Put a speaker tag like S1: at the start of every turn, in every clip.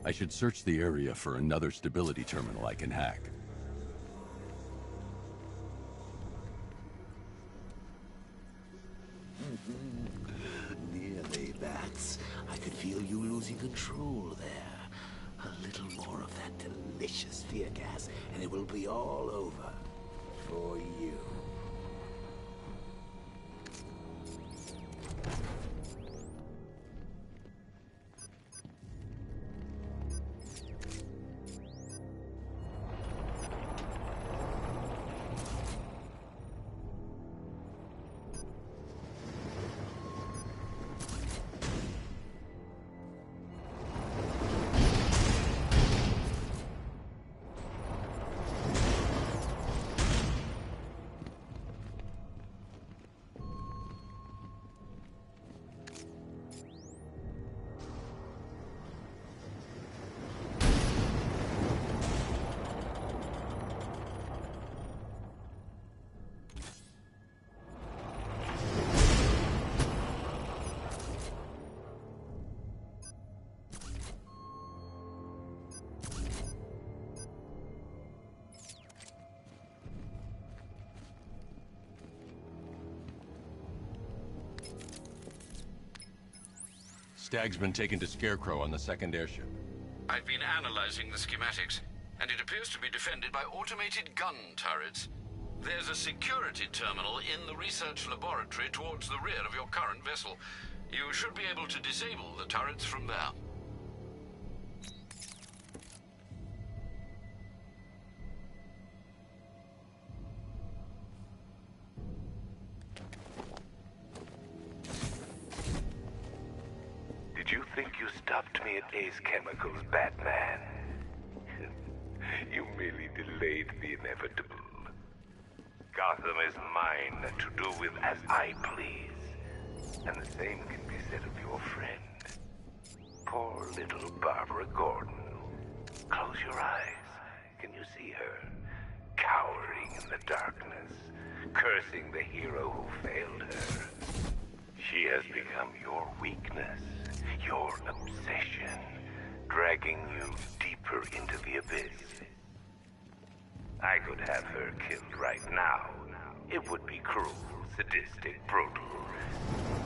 S1: I should search the area for another stability terminal I can hack.
S2: Nearly, Bats. I could feel you losing control there. A little more of that delicious fear gas, and it will be all over. For you.
S1: Stag's been taken to Scarecrow on the second airship.
S3: I've been analyzing the schematics, and it appears to be defended by automated gun turrets. There's a security terminal in the research laboratory towards the rear of your current vessel. You should be able to disable the turrets from there.
S4: Did you think you stopped me at Ace Chemicals, Batman? You merely delayed the inevitable. Gotham is mine to do with as I please. And the same can be said of your friend. Poor little Barbara Gordon. Close your eyes. Can you see her? Cowering in the darkness, cursing the hero who failed her. She has become your weakness, your obsession, dragging you deeper into the abyss. I could have her killed right now. It would be cruel, sadistic, brutal.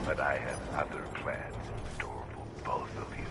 S4: But I have other plans in store for both of you.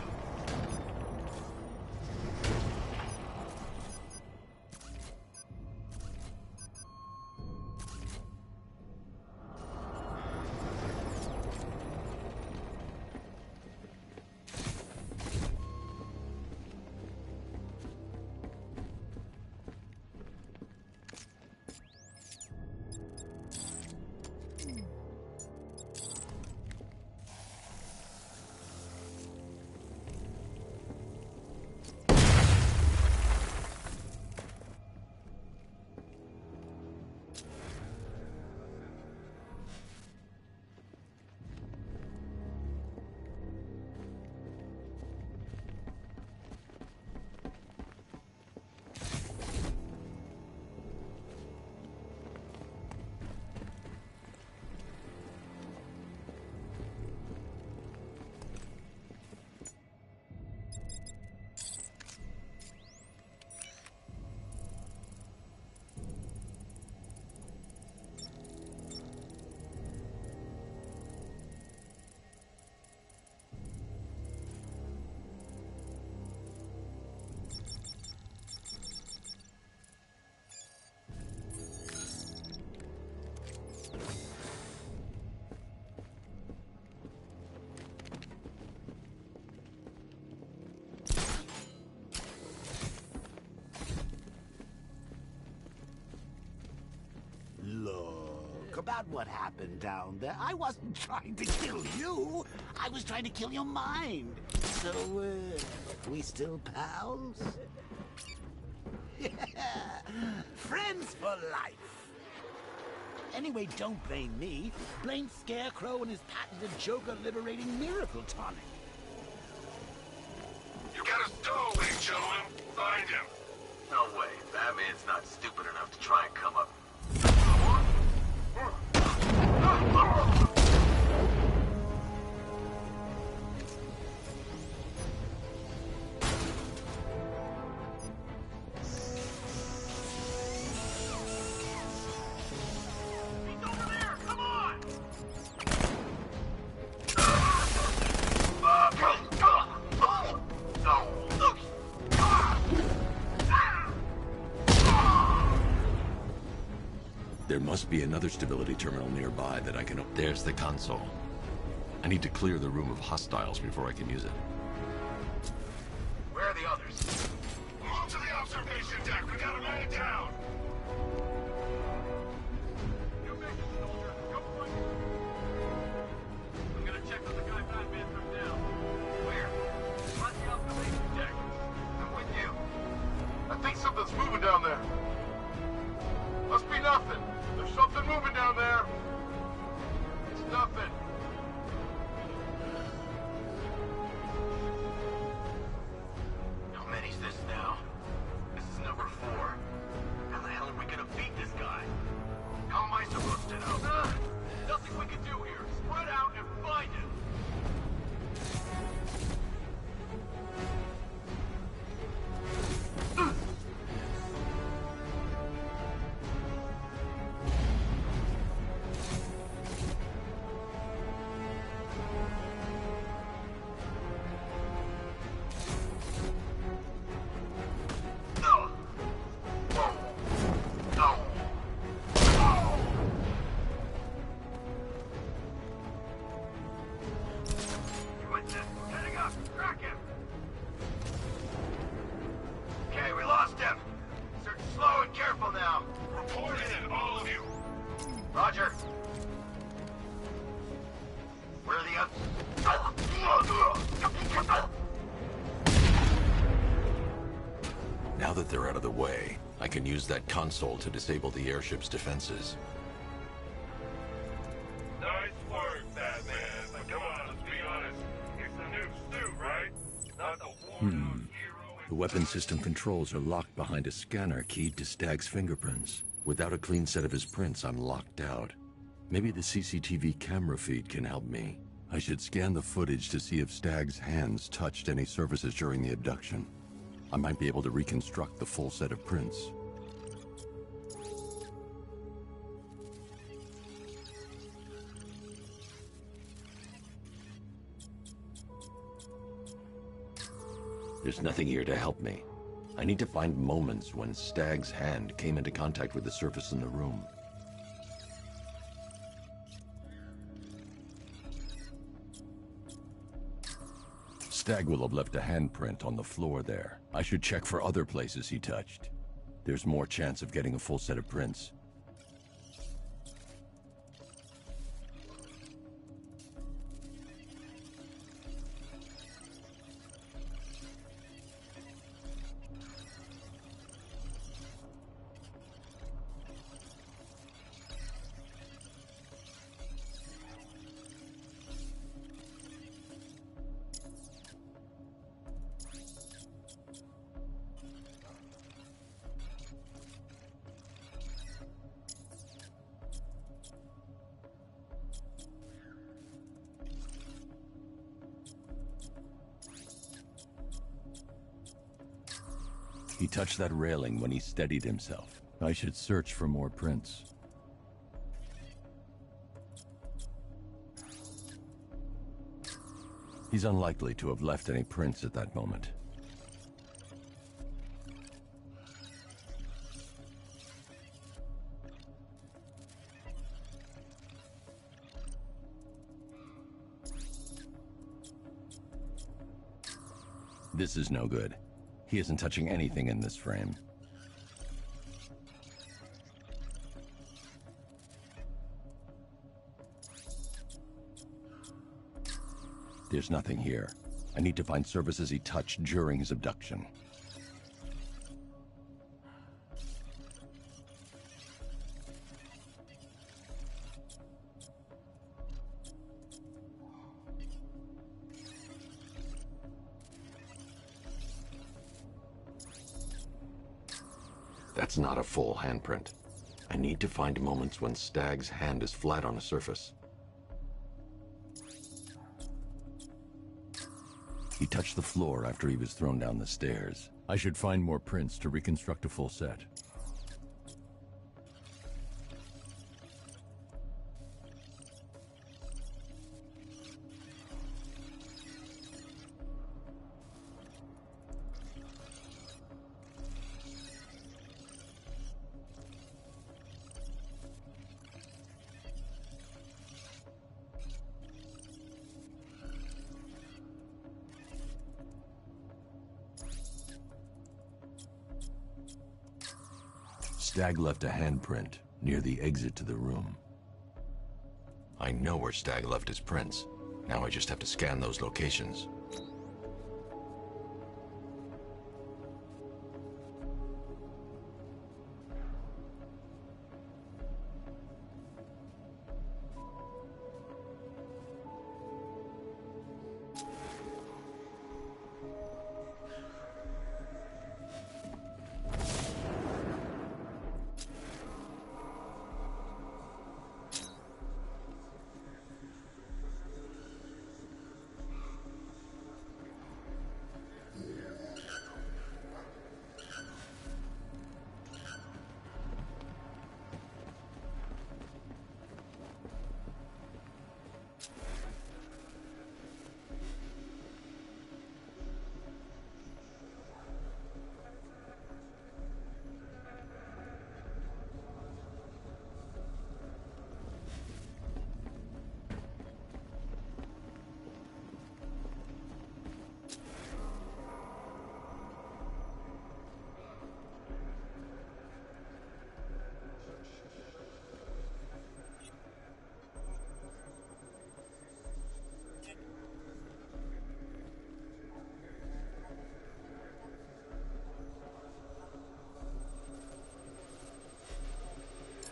S2: Look, about what happened down there. I wasn't trying to kill you. I was trying to kill your mind. So, we still pals? Yeah. Friends for life. Anyway, don't blame me. Blame Scarecrow and his patented Joker-liberating miracle tonic.
S5: You got a stowaway, gentlemen. Find him.
S6: No way. Batman's not stupid enough to try and come up.
S1: must be another stability terminal nearby that I can...
S7: There's the console. I need to clear the room of hostiles before I can use it.
S6: Where are the others?
S5: Move to the observation deck. We gotta man it down.
S6: You make it, soldier. Go for it. I'm gonna check on the guy Batman took down. Where? On the observation deck. I'm with you.
S5: I think something's moving down there. Must be nothing. There's something moving down there. It's nothing.
S6: How many's this now? This is number 4. How the hell are we gonna beat this guy? How am I supposed to know? Nothing we can do here. Spread out and find him. Roger. Where are the others?
S7: Now that they're out of the way, I can use that console to disable the airship's defenses.
S5: Nice work, Batman. But come on, let's be honest. It's the new suit, right? Not the war-dog hero.
S1: The weapon system controls are locked behind a scanner keyed to Stag's fingerprints. Without a clean set of his prints, I'm locked out. Maybe the CCTV camera feed can help me. I should scan the footage to see if Stag's hands touched any surfaces during the abduction. I might be able to reconstruct the full set of prints. There's nothing here to help me. I need to find moments when Stag's hand came into contact with the surface in the room. Stag will have left a handprint on the floor there. I should check for other places he touched. There's more chance of getting a full set of prints. He touched that railing when he steadied himself. I should search for more prints. He's unlikely to have left any prints at that moment. This is no good. He isn't touching anything in this frame. There's nothing here. I need to find surfaces he touched during his abduction. That's not a full handprint. I need to find moments when Stag's hand is flat on a surface. He touched the floor after he was thrown down the stairs. I should find more prints to reconstruct a full set. Stag left a handprint near the exit to the room. I know where Stag left his prints. Now I just have to scan those locations.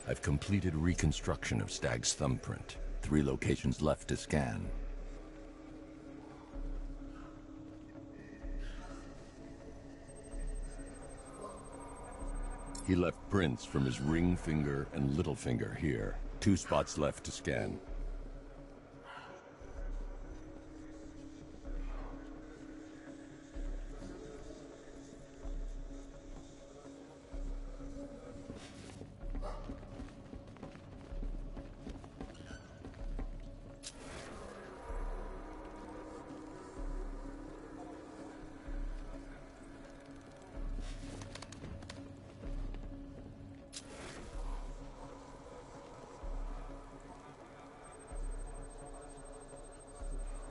S1: I've completed reconstruction of Stag's thumbprint. 3 locations left to scan. He left prints from his ring finger and little finger here. 2 spots left to scan.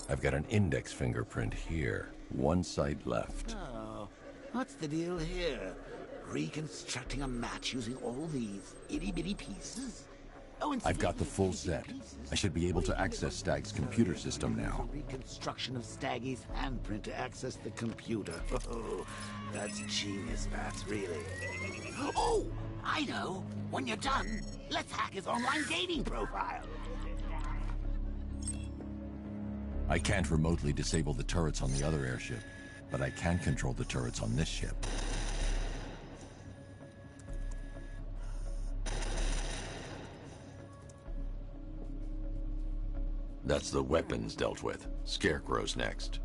S1: I've got an index fingerprint here. 1 site left.
S2: Oh, what's the deal here? Reconstructing a match using all these itty-bitty pieces? Oh, and
S1: I've got the full set. I should be able to access Stag's computer system now.
S2: Reconstruction of Staggy's handprint to access the computer. Oh, that's genius, Bats, really. Oh, I know. When you're done, let's hack his online dating profile.
S1: I can't remotely disable the turrets on the other airship, but I can control the turrets on this ship. That's the weapons dealt with. Scarecrow's next.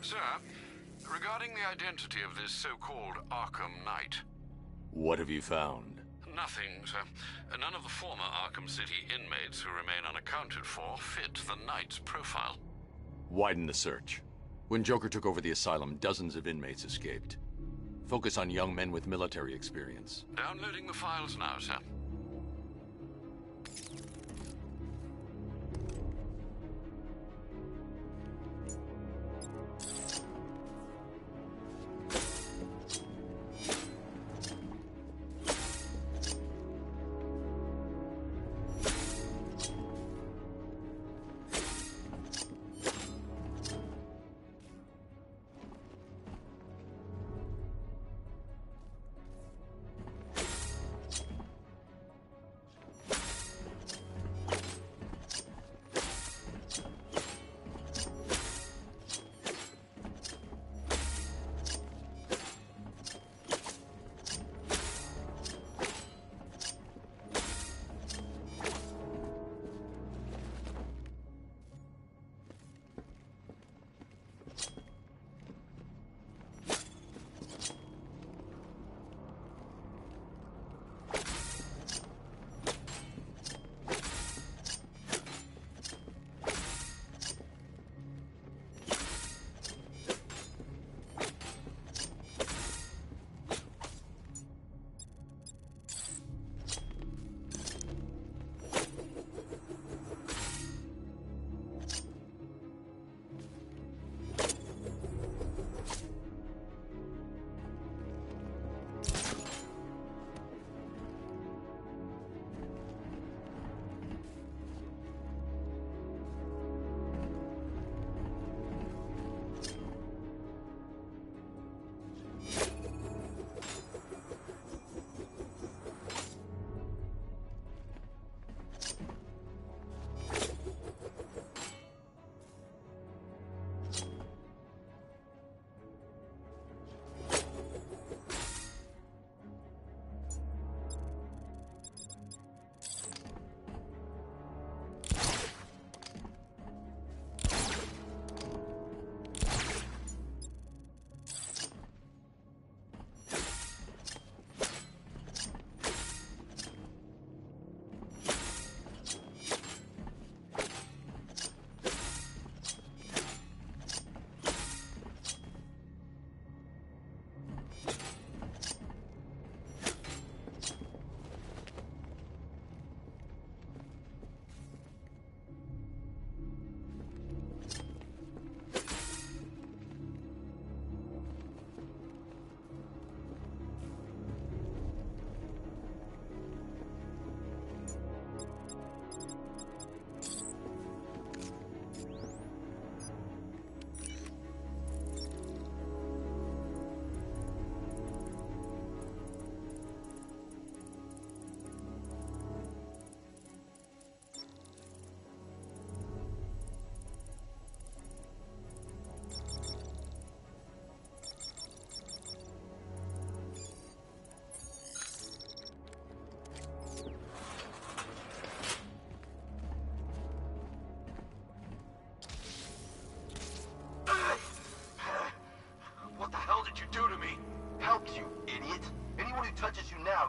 S3: Sir, regarding the identity of this so-called Arkham Knight.
S8: What have you found?
S3: Nothing, sir. None of the former Arkham City inmates who remain unaccounted for fit the Knight's profile.
S8: Widen the search. When Joker took over the asylum, dozens of inmates escaped. Focus on young men with military experience.
S3: Downloading the files now, sir.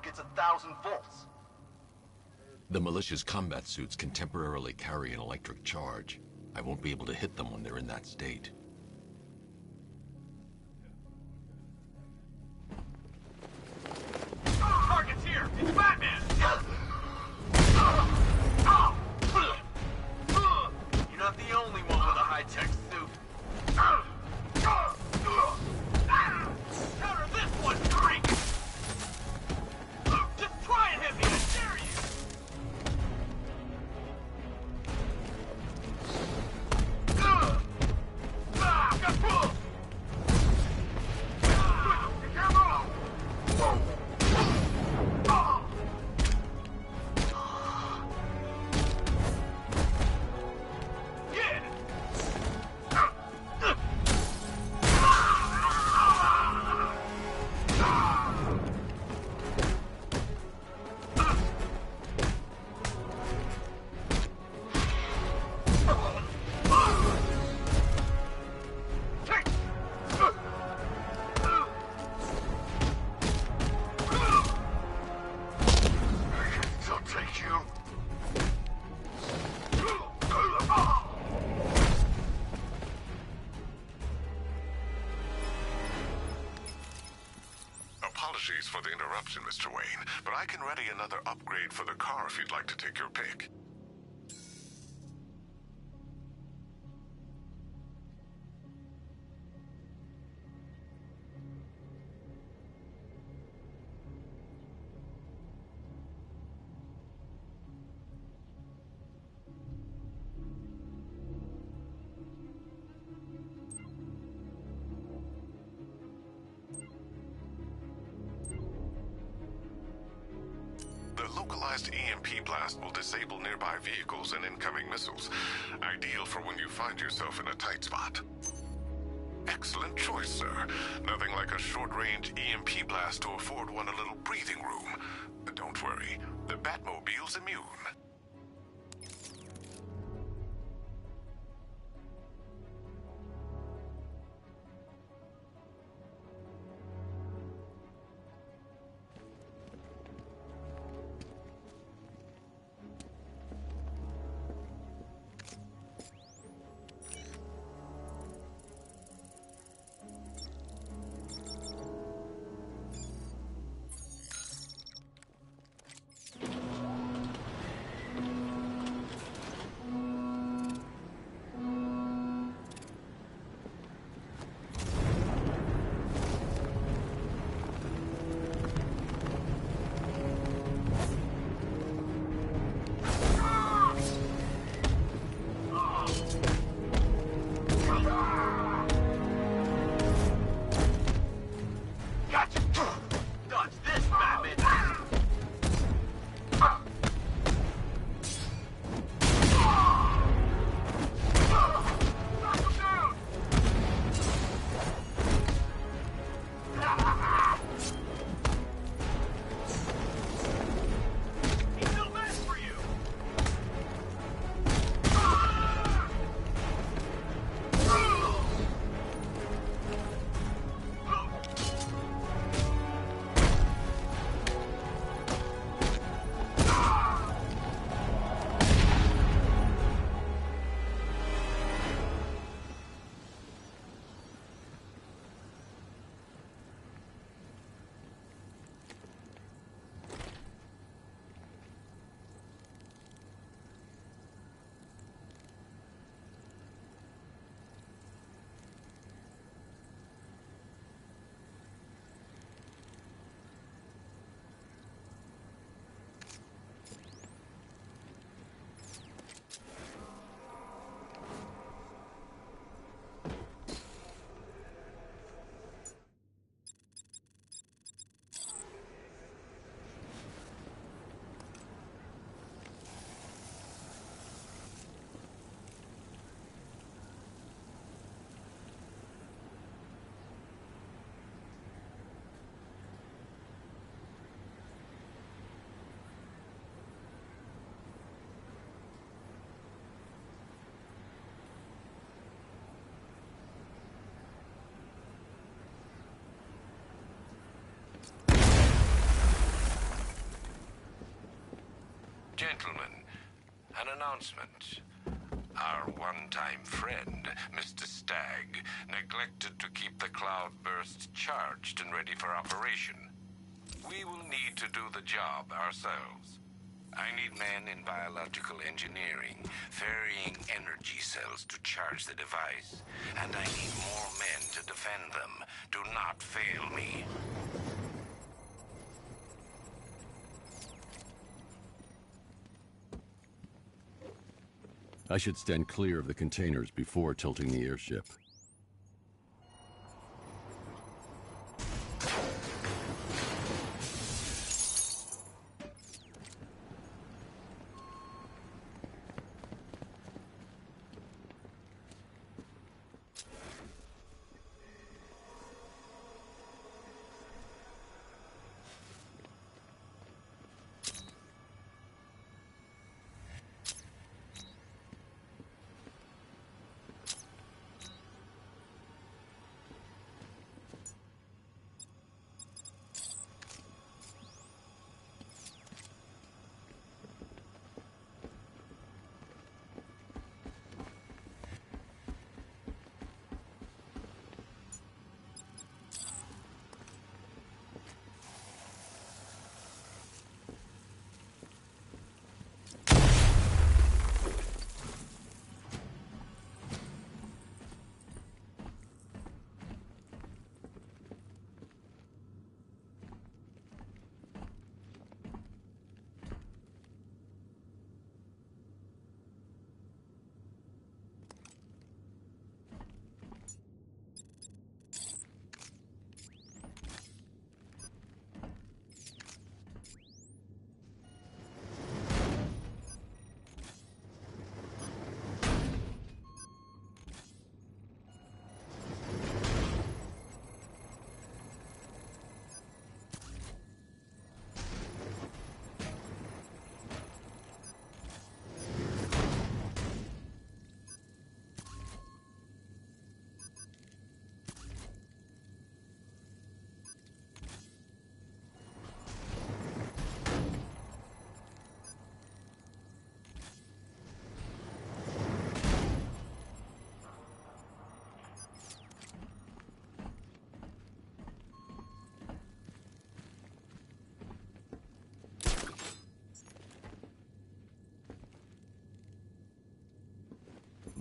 S6: Gets 1,000 volts.
S7: The militia's combat suits can temporarily carry an electric charge. I won't be able to hit them when they're in that state.
S6: Target's here! It's Batman! You're not the only one with a high-tech suit. Counter this one, freak! Try and hit me, I dare you!
S9: for the interruption, Mr. Wayne, but I can ready another upgrade for the car if you'd like to take your pick. The localized EMP blast will disable nearby vehicles and incoming missiles. Ideal for when you find yourself in a tight spot. Excellent choice, sir. Nothing like a short-range EMP blast to afford one a little breathing room. But don't worry, the Batmobile's immune.
S3: Gentlemen, an announcement. Our one-time friend, Mr. Stagg, neglected to keep the cloudburst charged and ready for operation. We will need to do the job ourselves. I need men in biological engineering, ferrying energy cells to charge the device, and I need more men to defend them. Do not fail me.
S1: I should stand clear of the containers before tilting the airship.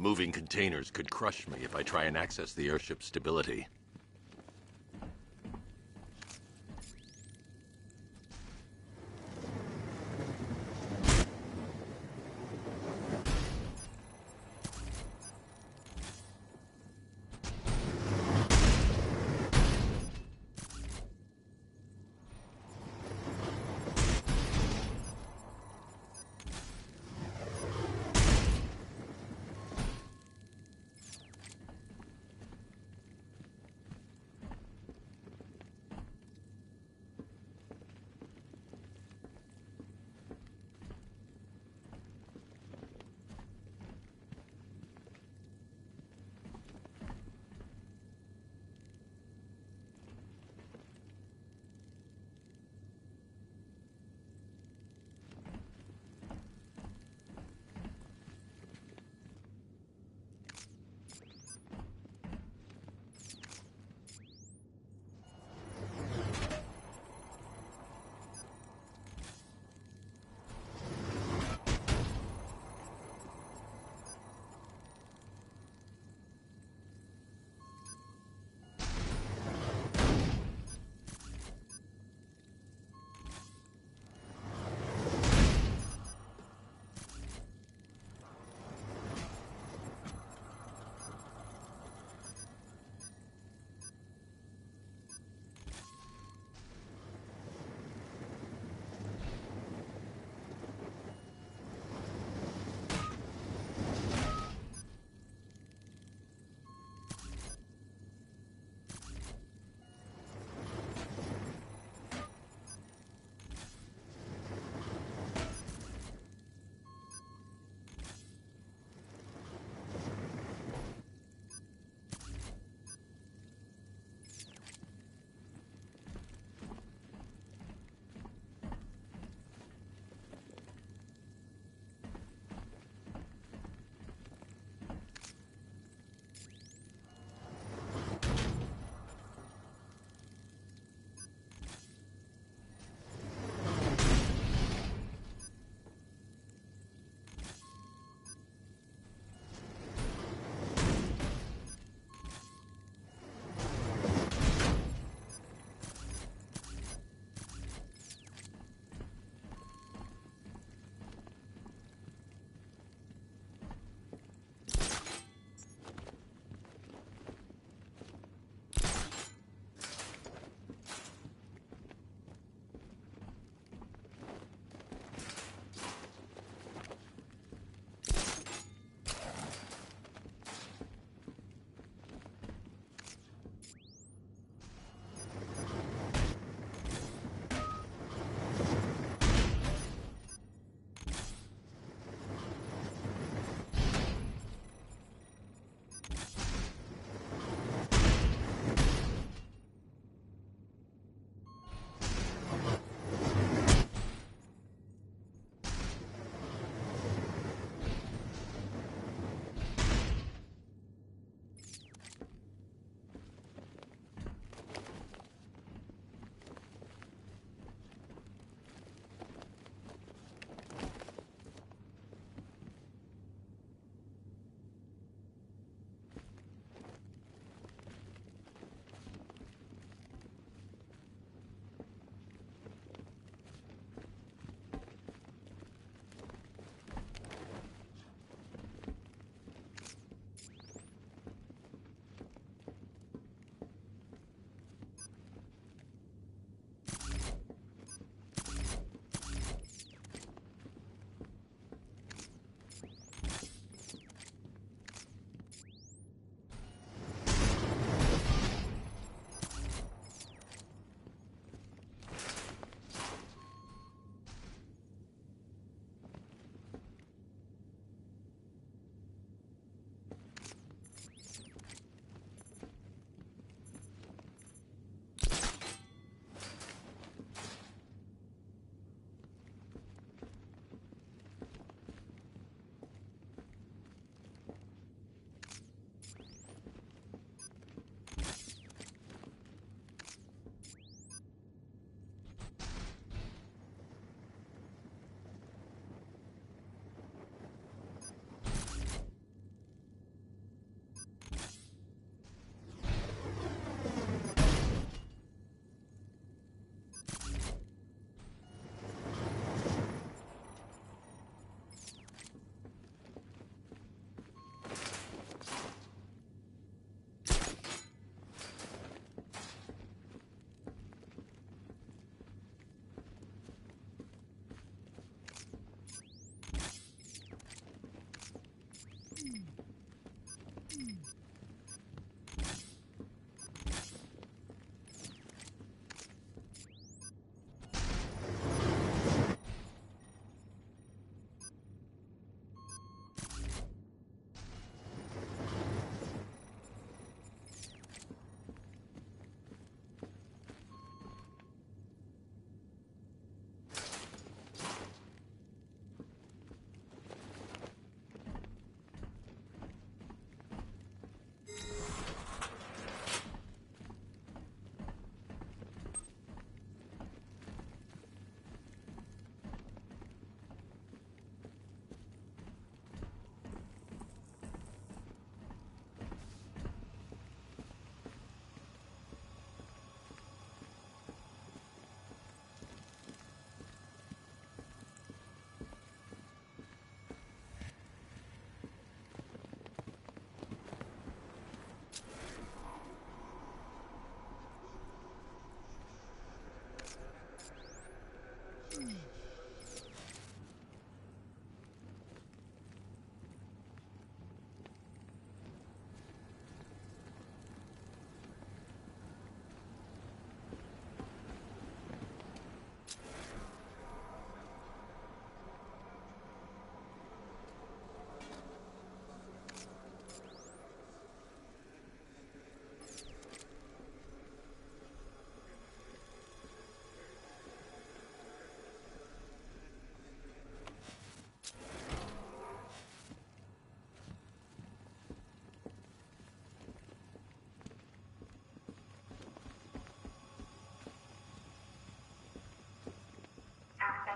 S7: Moving containers could crush me if I try and access the airship's stability.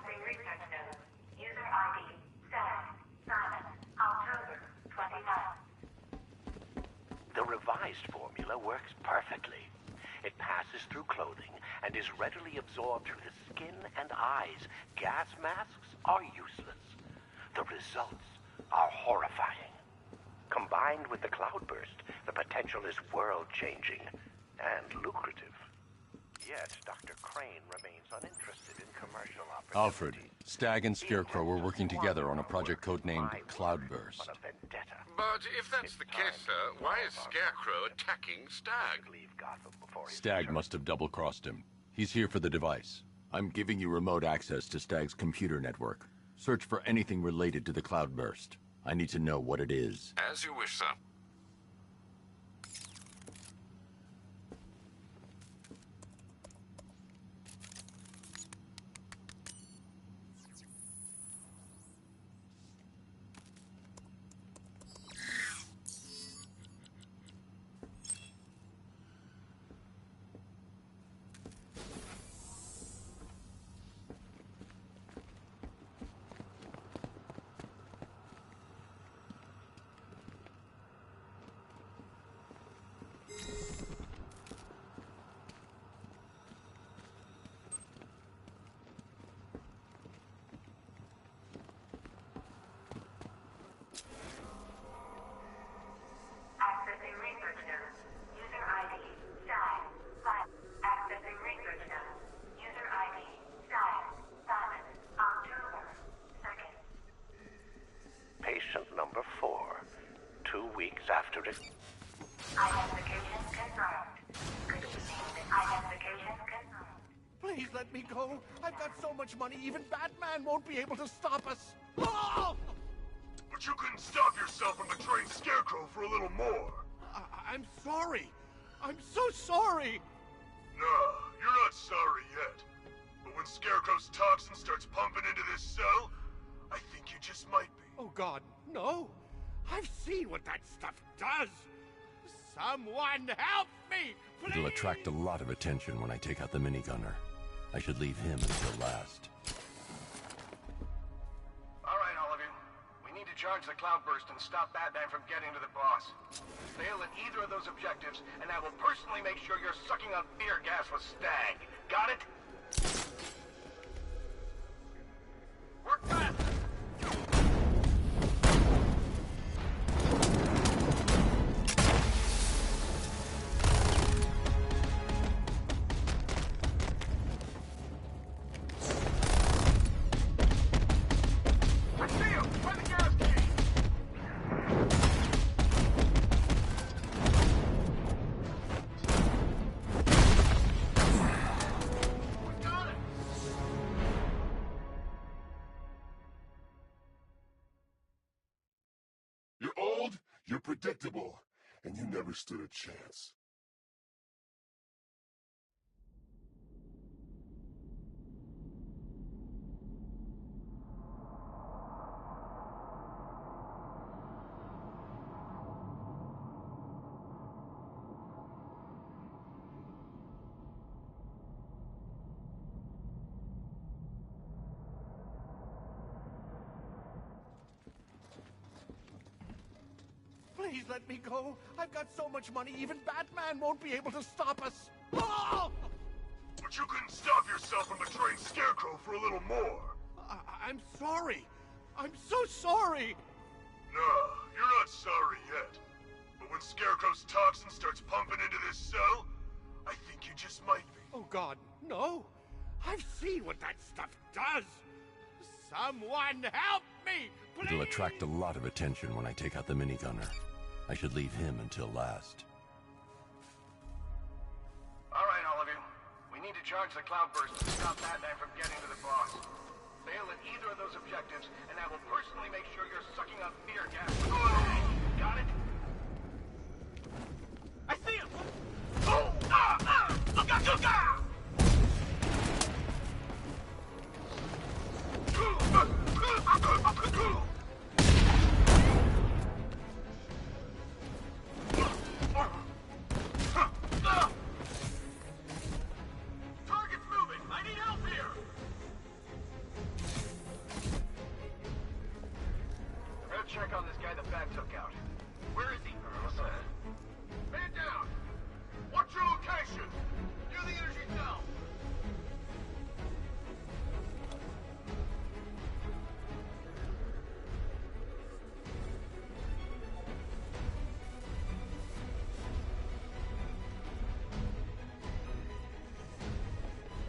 S10: Accessing research node. User ID, Stag, Simon, October 29.
S4: The revised formula works perfectly. It passes through clothing and is readily absorbed through the skin and eyes. Gas masks are useless. The results are horrifying. Combined with the cloudburst, the potential is world-changing and lucrative. Yet, Dr. Crane remains uninterested in commercial opportunities.
S7: Alfred, Stag and Scarecrow were working together on a project codenamed Cloudburst.
S4: On a vendetta.
S3: But if that's the case, sir, why is Scarecrow attacking Stag?
S4: Leave Gotham before he
S7: Stag must have double-crossed him. He's here for the device. I'm giving you remote access to Stag's computer network. Search for anything related to the Cloudburst. I need to know what it is.
S3: As you wish, sir.
S10: Accessing research node. User ID, Stag, Simon. Accessing research node. User ID, Stag, Simon, October 2nd.
S4: Patient number 4. 2 weeks after it.
S10: Identification confirmed. Good evening. Identification confirmed.
S11: Please let me go. I've got so much money, even Batman won't be able to stop us. Oh!
S5: But you couldn't stop yourself from betraying Scarecrow for a little more.
S11: I'm sorry. I'm so sorry.
S5: No, you're not sorry yet. But when Scarecrow's toxin starts pumping into this cell, I think you just might be.
S11: Oh, God, no. I've seen what that stuff does. Someone help me, please!
S1: It'll attract a lot of attention when I take out the minigunner. I should leave him until last.
S6: All right, all of you. We need to charge the Cloudburst and stop Batman from getting to the boss. Fail at either of those objectives, and I will personally make sure you're sucking on fear gas with Stag. Got it? Work fast!
S5: You're old, you're predictable, and you never stood a chance.
S11: Please let me go. I've got so much money, even Batman won't be able to stop us. Oh!
S5: But you couldn't stop yourself from betraying Scarecrow for a little more.
S11: I'm sorry. I'm so sorry.
S5: No, you're not sorry yet. But when Scarecrow's toxin starts pumping into this cell, I think you just might be.
S11: Oh, God, no. I've seen what that stuff does. Someone help me, please!
S1: It'll attract a lot of attention when I take out the minigunner. I should leave him until last.
S6: All right, all of you. We need to charge the Cloudburst and stop Batman from getting to the boss. Fail at either of those objectives, and I will personally make sure you're sucking on fear gas. Got it? I see him! Oh! Look out, look out! Target's moving! I need help here! check on this guy the bat took out. Where is he? What's that?
S5: Man down! What's your location? Near the energy cell.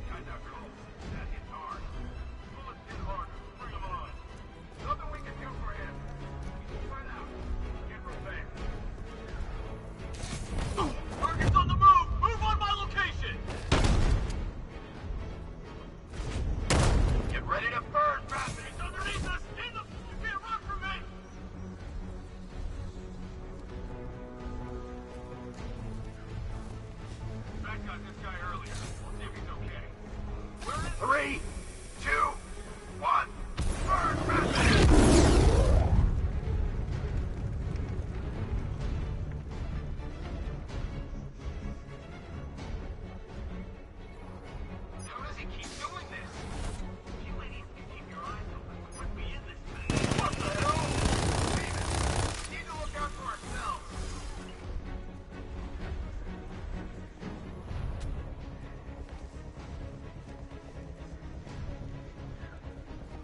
S6: Guys after all, that hits hard. Bullets hit hard. Bring him on. Nothing we can do for him. He's spread out. Get real fast. Target's on the move! Move on my location! Get ready to burn, Rapid! He's underneath us! In the... You can't run from me! Back got this guy earlier. We'll see if he's okay. Where is 3, 2, 1, burn, Rapid! How does he keep doing this? You ladies can keep your eyes open when we in this thing. What the hell? Leave it. We need to look out for ourselves.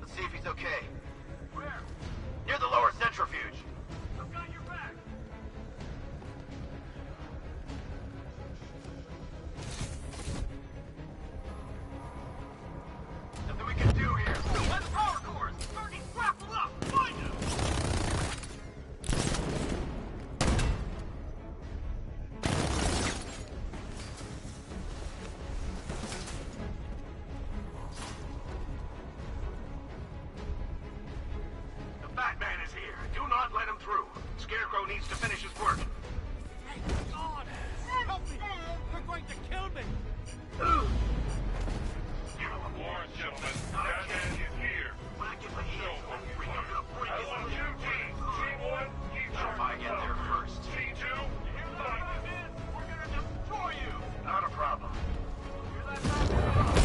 S6: Let's see if he's okay. Where? Near the lower centrifuge. I've got your back. Nothing we can do here. Where's the power cores? He's grappled up. Find him. The Batman is here. Do not let him through. Scarecrow needs to finish his work.
S11: Thank God! Help me! They're going to kill me!
S5: Lawrence, gentlemen, Batman is here.
S6: When I get my hands on him, bring him up.
S5: I want two teams. Team 1, keep
S6: If I get there first.
S5: Team 2,
S6: Hear that, Batman? We're gonna destroy you! Not a problem. Hear that, Batman?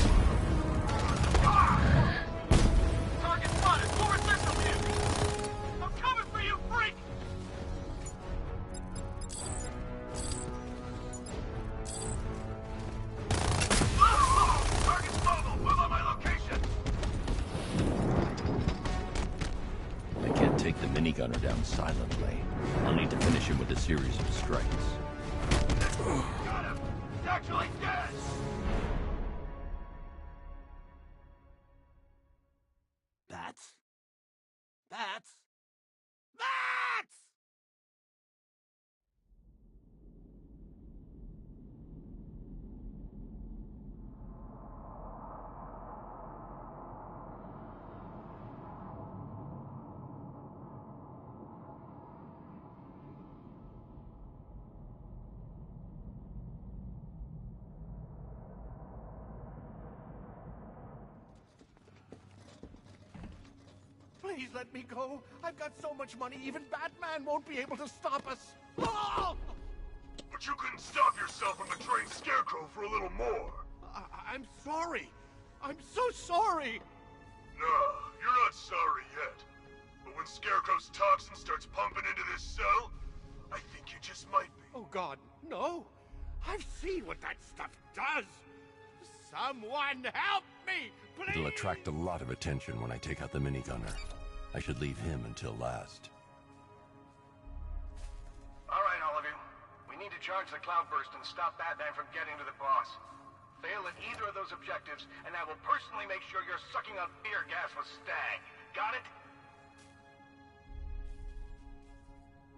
S6: Target spotted! Lower centrifuge! I'm coming for you, freak! Target's mobile! Move on my location!
S1: I can't take the minigunner down silently. I'll need to finish him with a series of strikes.
S6: Got him! He's actually dead!
S2: Bats? Bats? Bats!
S11: Please let me go. I've got so much money, even Batman won't be able to stop us. Oh!
S5: But you couldn't stop yourself from betraying Scarecrow for a little more.
S11: I'm sorry. I'm so sorry.
S5: No, you're not sorry yet. But when Scarecrow's toxin starts pumping into this cell, I think you just might be.
S11: Oh, God, no. I've seen what that stuff does. Someone help me, please!
S1: It'll attract a lot of attention when I take out the minigunner. I should leave him until last.
S6: All right, all of you. We need to charge the cloudburst and stop Batman from getting to the boss. Fail at either of those objectives, and I will personally make sure you're sucking on fear gas with Stag. Got it?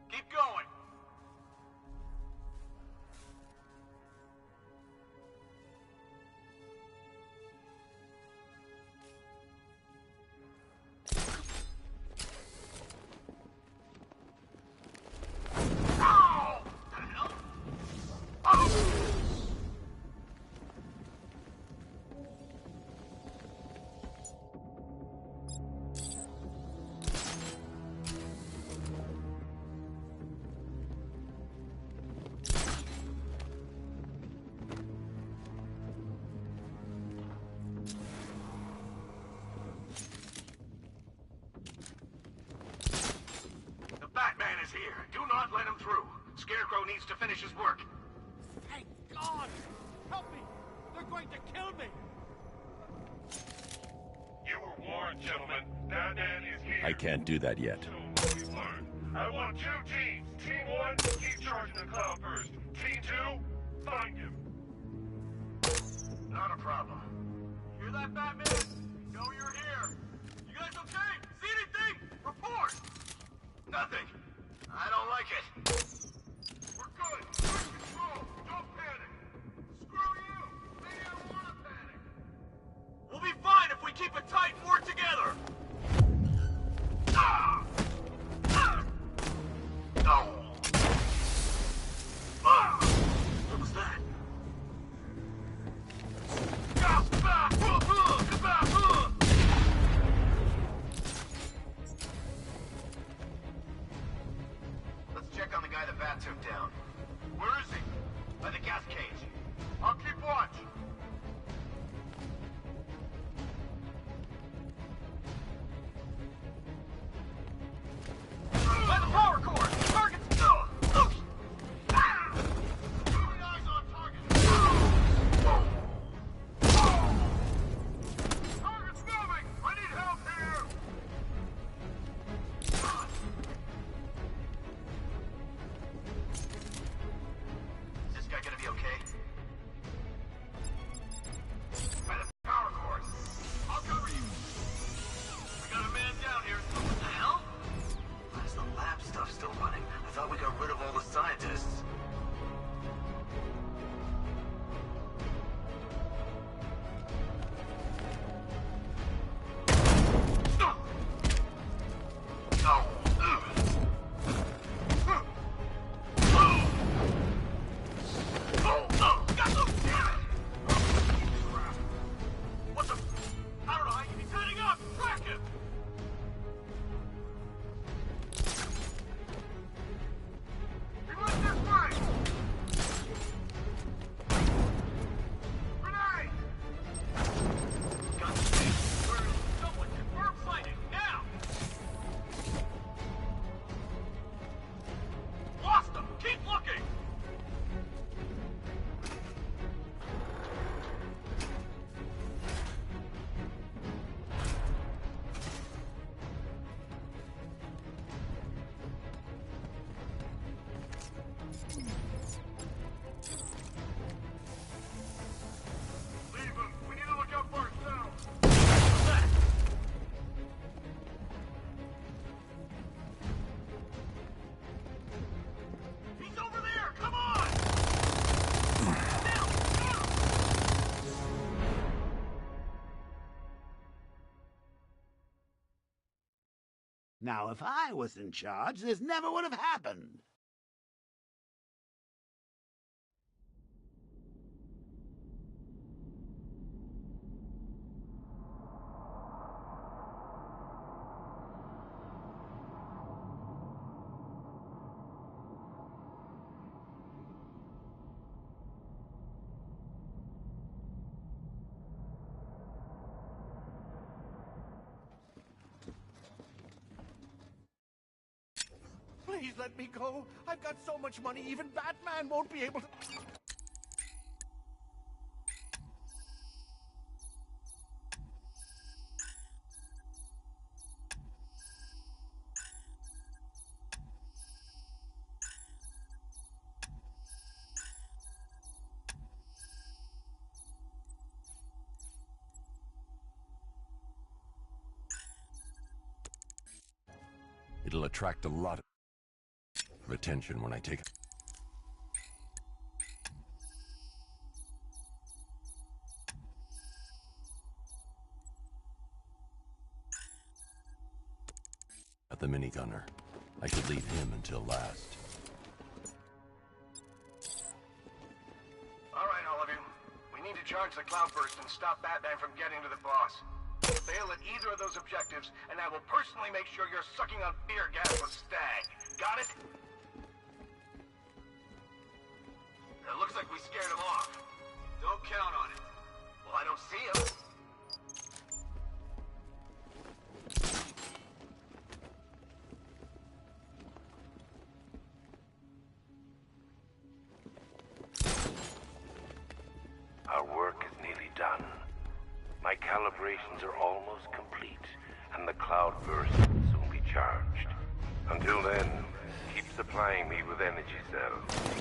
S6: Keep going. here. Do not let him through. Scarecrow needs to finish his work.
S11: Thank God! Help me! They're going to kill me!
S9: You were warned, gentlemen. That man is here.
S7: I can't do that yet.
S9: So, what we learned. I want 2 teams. Team 1, keep charging the Cloudburst. Team 2, find him.
S6: Not a problem. Hear that, Batman? We know you're here. You guys okay? See anything? Report! Nothing. I don't like it.
S5: We're good. We're in control. Don't panic. Screw you. Maybe I want to panic.
S6: We'll be fine if we keep it tight and work together. Ah! Ah! No! Ah! What was that? Let's check on the guy the bat took down.
S5: Where is he?
S6: By the gas cage.
S5: I'll keep watch.
S6: By the power cord! Target's... Ah!
S5: Moving eyes on target. Target's moving. I need help here.
S6: Is this guy gonna be okay? By the power cord. I'll cover you. We got a man down here. What the hell? Why is the lab stuff still running? I thought we got rid of all the scientists. What the? I don't know how he's heading up. Track him.
S5: He went this way. Grenade.
S6: Got the thing. Where is someone confirm sighting now? Lost them. Keep looking.
S5: Leave him. We need to look out for ourselves.
S6: What's that? He's over there. Come on. Now, now.
S2: Now, if I was in charge, this never would have happened.
S11: Please let me go. I've got so much money, even Batman won't be able to...
S1: It'll attract a lot of attention when I take it. At the minigunner. I should leave him until last.
S6: All right, all of you. We need to charge the Cloudburst and stop Batman from getting to the boss. Fail at either of those objectives, and I will personally make sure you're sucking on beer gas with Stag. Got it? It looks like we scared him off. Don't count on it. Well, I don't see him.
S4: calibrations are almost complete, and the cloudburst will soon be charged. Until then, keep supplying me with energy cells.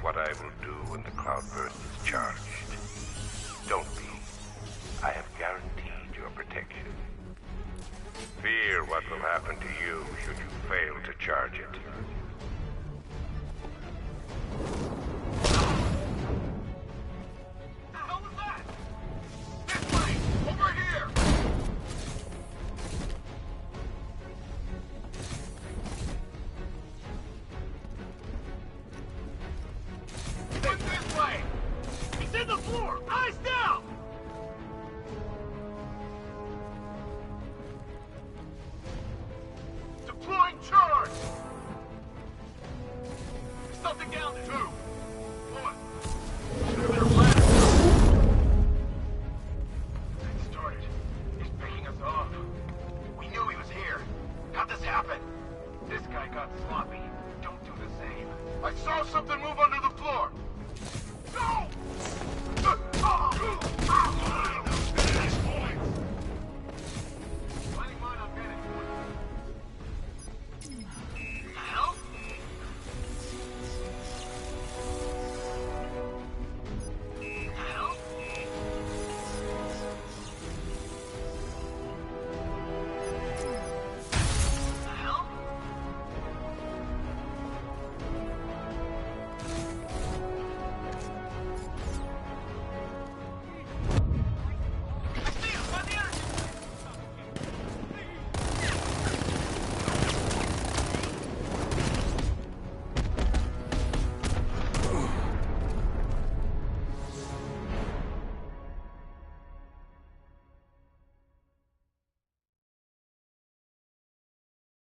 S4: What I will do when the cloudburst is charged. Don't be. I have guaranteed your protection. Fear what will happen to you should you fail to charge it.
S5: The hell was that? This way! Over here! This way! He's in the floor! Eyes down! Deploying charge! There's something down there. 2, 1. Should have been a ladder. It started. He's picking us off. We knew he was here. How'd this happen? This guy got sloppy. Don't do the same. I saw something move under the floor. No! Finding mine on vantage point. Help? Help? Help?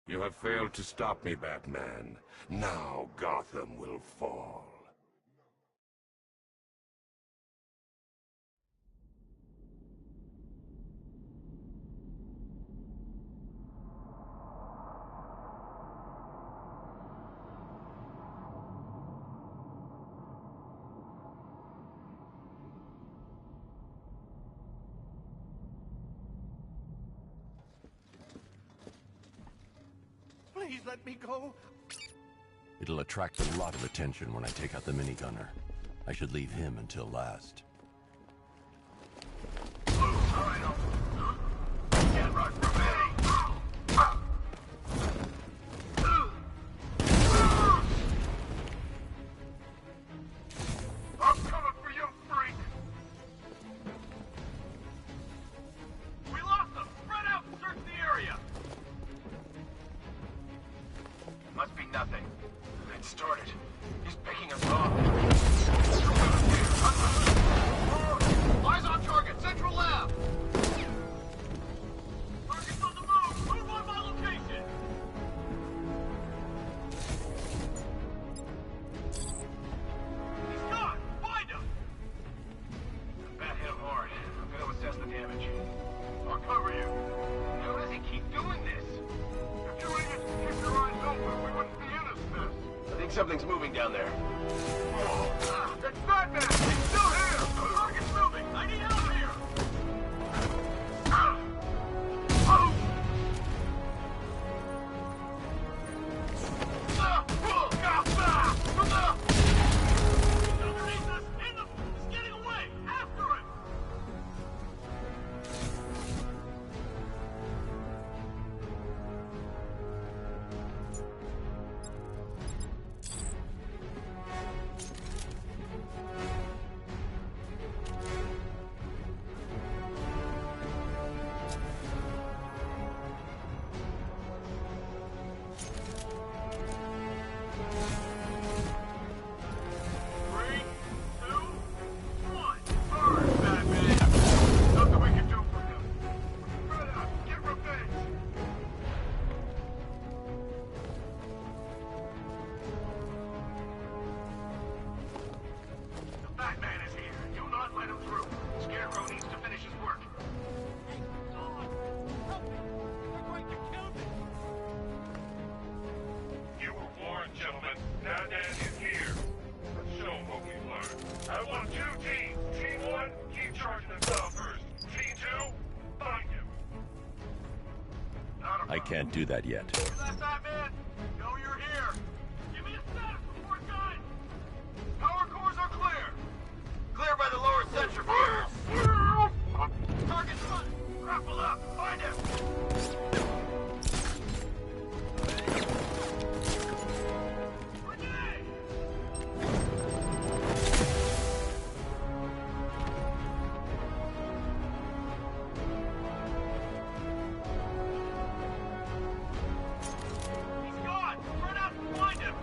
S9: You have failed to stop me, Batman. Now Gotham will fall.
S11: Please let me go.
S1: It'll attract a lot of attention when I take out the minigunner. I should leave him until last.
S5: Can't run from me! I'm coming for you, freak! We lost them! Spread out and search the area! Must be nothing. It started. He's picking us off. Eyes on target! Central lab! Target's on the move! Move on my location! He's gone! Find him! The bat hit him hard. I'm gonna assess the damage. I'll cover you. How does he keep doing this? If you idiots keep your eyes open, we wouldn't be in this mess. I think something's moving down there. It's Batman! He's still here! The target's moving! I need help here!
S9: charging the outburst. T2, find him.
S7: I can't do that yet.
S5: Is that Batman? No, you're here. Give me a status report, guys. Power cores are clear. Clear by the lower centrifuge. Target's front. Grapple up. Find him. Grenade! He's gone. Run out and find him.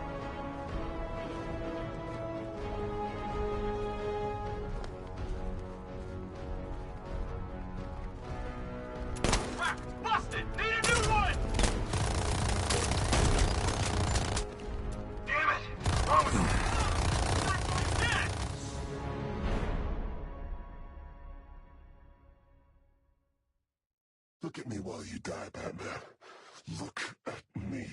S5: Crap! Busted! Need a new one! Damn it! What's wrong with him? He's dead!
S9: Look at me while you die, Batman. Look at me.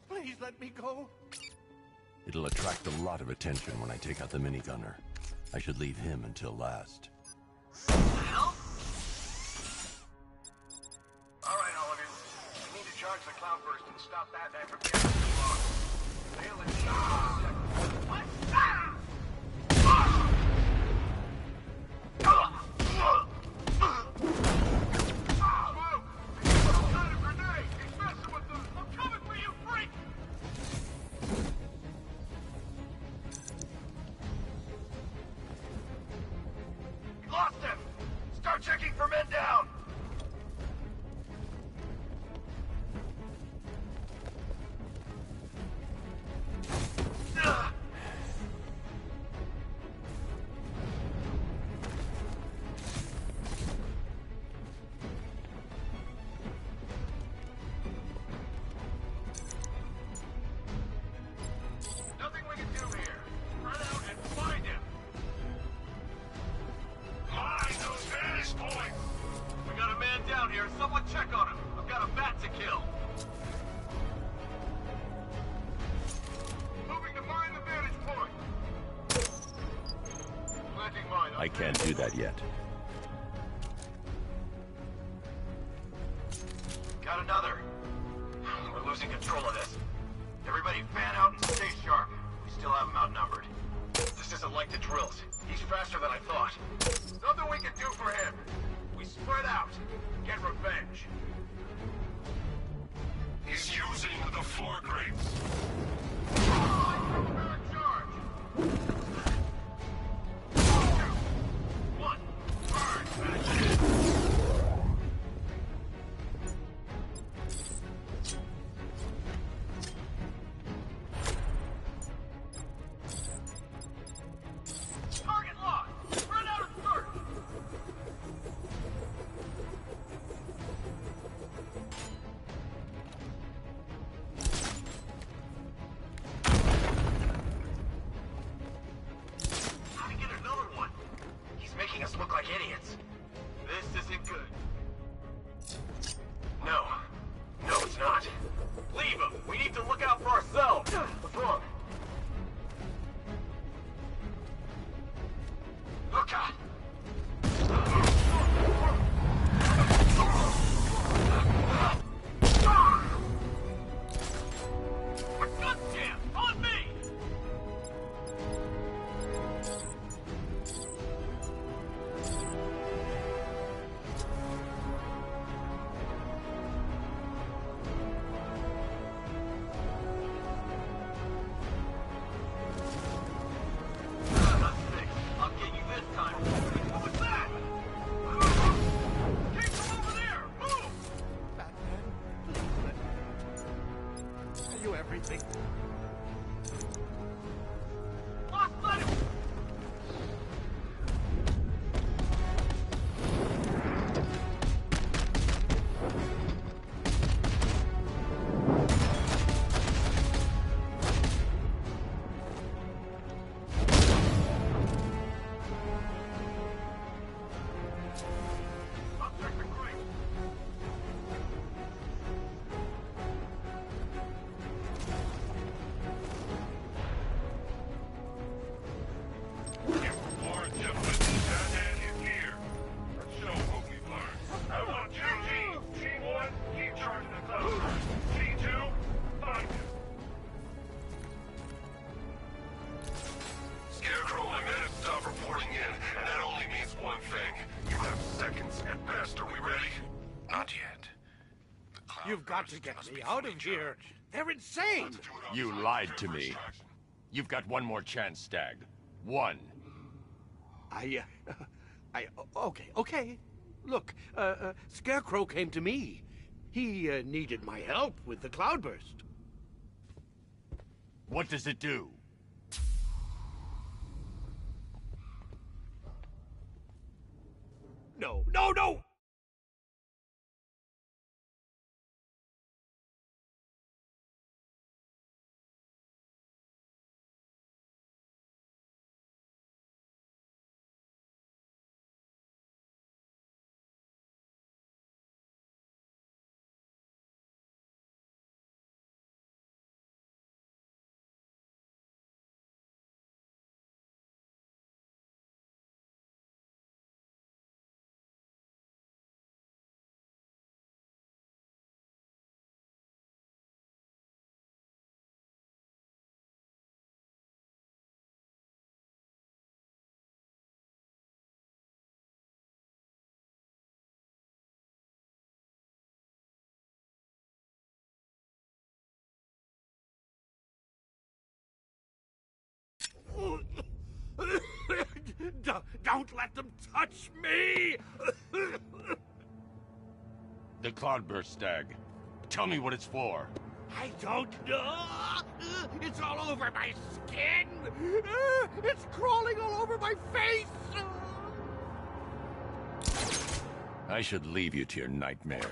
S11: Please let me go.
S1: It'll attract a lot of attention when I take out the minigunner. I should leave him until last.
S5: Hell? All right, all of you. We need to charge the cloudburst and stop Batman from getting too close. Sail and what? Lost him! Start checking for men down! Nothing we can do here. Run out and find him!
S9: Mind those vantage points!
S5: We got a man down here. Someone check on him. I've got a bat to kill. Moving to mine the vantage point. Planting mine.
S7: I can't do that yet.
S5: Got another. We're losing control of this. Everybody fan out and stay sharp. We still have them outnumbered. This isn't like the drills. He's faster than I thought. Nothing we can do for him. We spread out. Get revenge.
S9: He's using the floor grates.
S5: Charge. 2, 1. Burn. Target locked. Run out and search. How to get another one? He's making us look like idiots. This isn't good. No. No, it's not. Leave him. We need to look out for ourselves. What's wrong? Oh, God. Gun jam! On me! I'll get you this time. What was that? Came from over there! Move!
S11: Batman, please let me. Tell you everything.
S5: Lost, let him!
S11: You've got to get me out of here. They're insane.
S7: You lied to me. You've got one more chance, Stag. One.
S11: Okay. Look, Scarecrow came to me. He needed my help with the cloudburst.
S7: What does it do?
S11: No! Don't let them touch me!
S7: The cloudburst, Stag. Tell me what it's for.
S11: I don't know. It's all over my skin. It's crawling all over my face.
S7: I should leave you to your nightmares.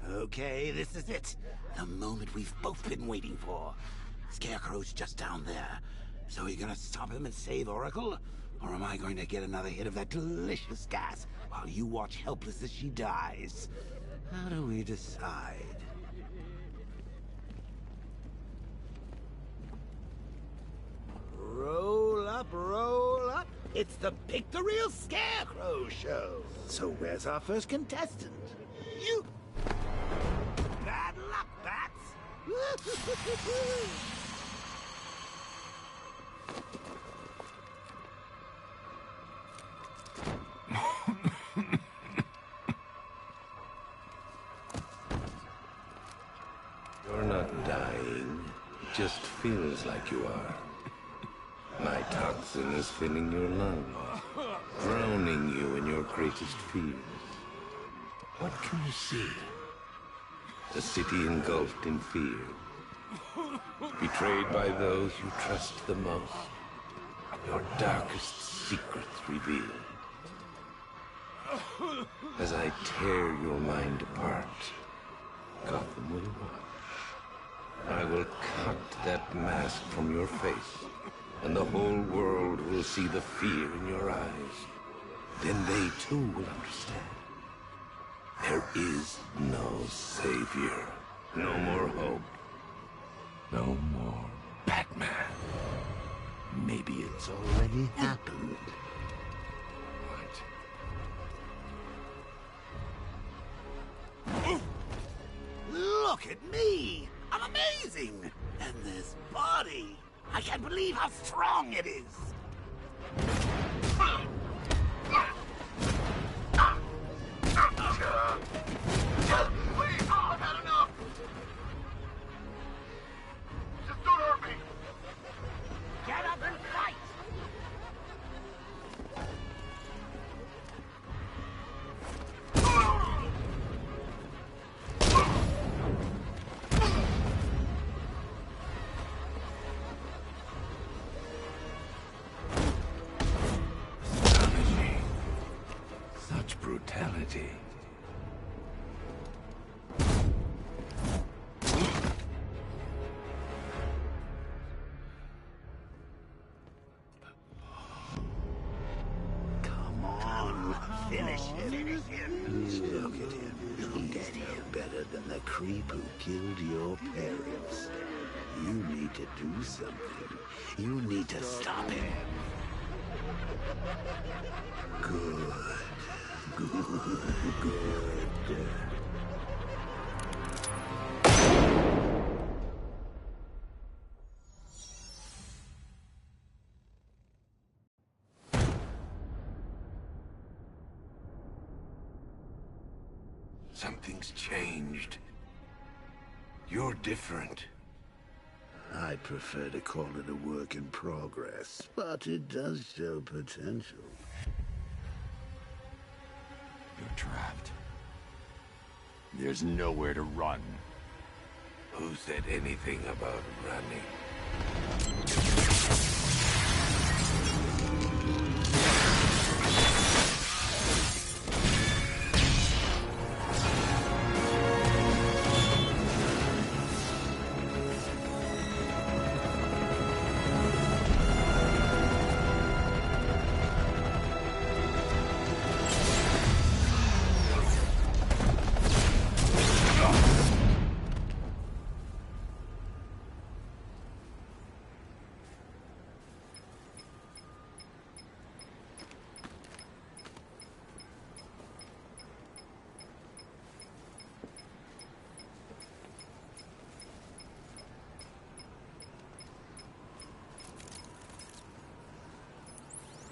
S2: Okay, this is it. The moment we've both been waiting for. Scarecrow's just down there. So are you gonna stop him and save Oracle? Or am I going to get another hit of that delicious gas while you watch helpless as she dies? How do we decide? Roll up, roll up. It's the Pick the Real Scarecrow show. So where's our first contestant? You! Bad luck, Bats!
S4: You're not dying. It just feels like you are. My toxin is filling your lungs, drowning you in your greatest fears. What can you see? A city engulfed in fear. Betrayed by those you trust the most. Your darkest secrets revealed. As I tear your mind apart, Gotham will watch. I will cut that mask from your face, and the whole world will see the fear in your eyes. Then they too will understand. There is no savior, no more hope, no more Batman.
S2: Maybe it's already happened.
S11: Oh!
S2: Look at me! I'm amazing! And this body! I can't believe how strong it is!
S5: Please, I've had enough! Just don't hurt me!
S2: Get up and fight!
S4: Astonishing. Such brutality.
S2: Look at him. He's no better than the creep who killed your parents. You need to do something. You need to stop him. Good. Good.
S9: Something's changed. You're different.
S2: I'd prefer to call it a work in progress, but it does show potential.
S7: You're trapped. There's nowhere to run.
S9: Who said anything about running?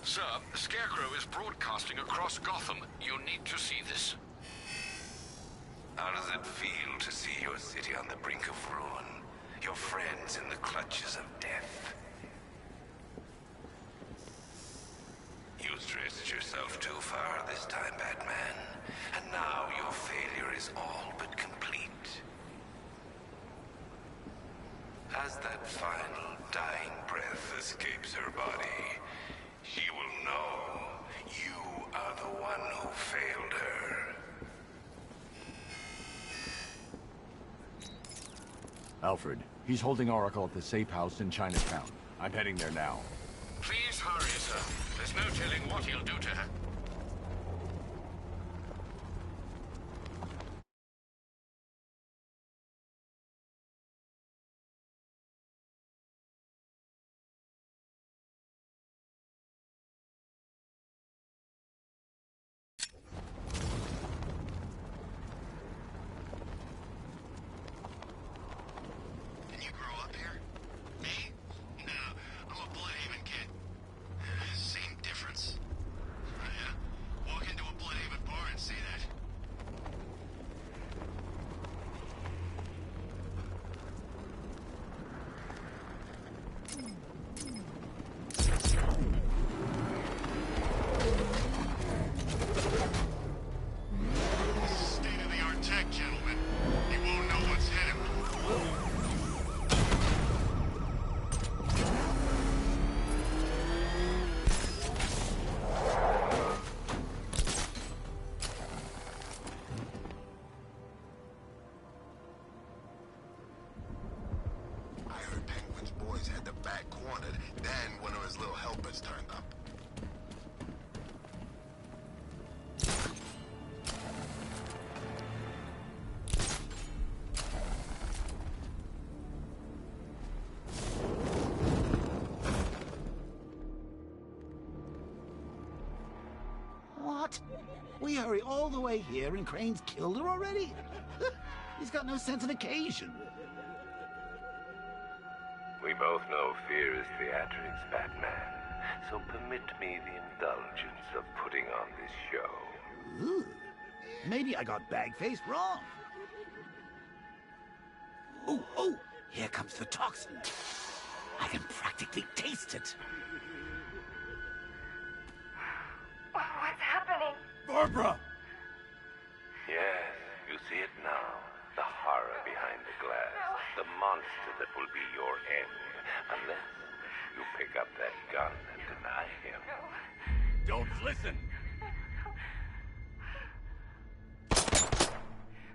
S3: Sir, the Scarecrow is broadcasting across Gotham. You need to see this.
S4: How does it feel to see your city on the brink of ruin? Your friends in the clutches of death? You stretched yourself too far this time, Batman. And now your failure is all but complete. As that final dying breath escapes her body, she will know you are the one who failed her.
S7: Alfred, he's holding Oracle at the safe house in Chinatown. I'm heading there now.
S3: Please hurry, sir. There's no telling what he'll do to her.
S2: What? We hurry all the way here and Crane's killed her already? He's got no sense of occasion.
S4: We both know fear is theatrics, Batman. So permit me the indulgence of putting on this show.
S2: Ooh. Maybe I got Bagface wrong. Oh, here comes the toxin. I can practically taste it.
S10: What's happening?
S7: Barbara!
S4: Yes, you see it now. The horror behind the glass.
S10: No.
S4: The monster that will be your end. Unless you pick up that gun and deny him.
S7: Don't listen!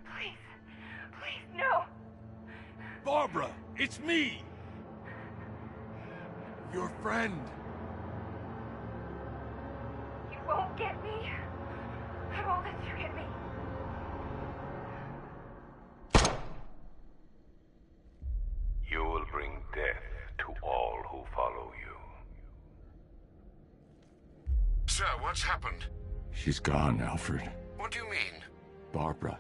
S10: Please, no!
S7: Barbara, it's me! Your friend.
S10: You won't get me. I won't let you get me.
S4: You will bring death to all who follow you.
S3: Sir, what's happened?
S1: She's gone, Alfred.
S3: What do you mean?
S1: Barbara.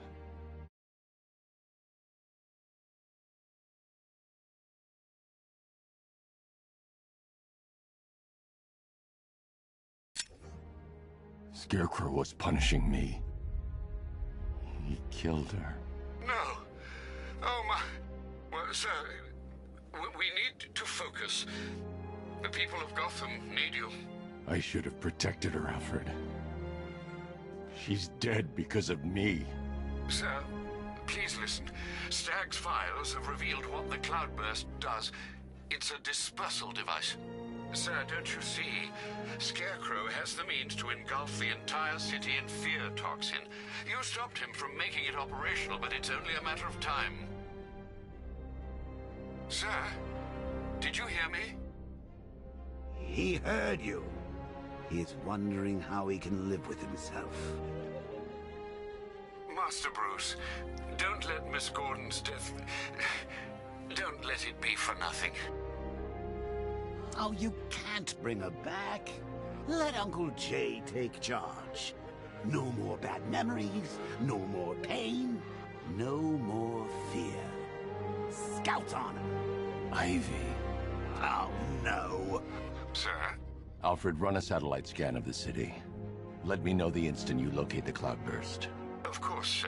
S1: Scarecrow was punishing me. He killed her.
S3: No. Oh, my... Well, sir, we need to focus. The people of Gotham need you.
S1: I should have protected her, Alfred. She's dead because of me.
S3: Sir, please listen. Stagg's files have revealed what the cloudburst does. It's a dispersal device. Sir, don't you see? Scarecrow has the means to engulf the entire city in fear toxin. You stopped him from making it operational, but it's only a matter of time. Sir, did you hear me?
S2: He heard you. He's wondering how he can live with himself.
S3: Master Bruce, don't let Miss Gordon's death... Don't let it be for nothing.
S2: Oh, you can't bring her back. Let Uncle Jay take charge. No more bad memories, no more pain, no more fear. Scouts on her.
S1: Ivy.
S2: Oh, no.
S3: Sir?
S1: Alfred, run a satellite scan of the city. Let me know the instant you locate the cloudburst.
S3: Of course, sir.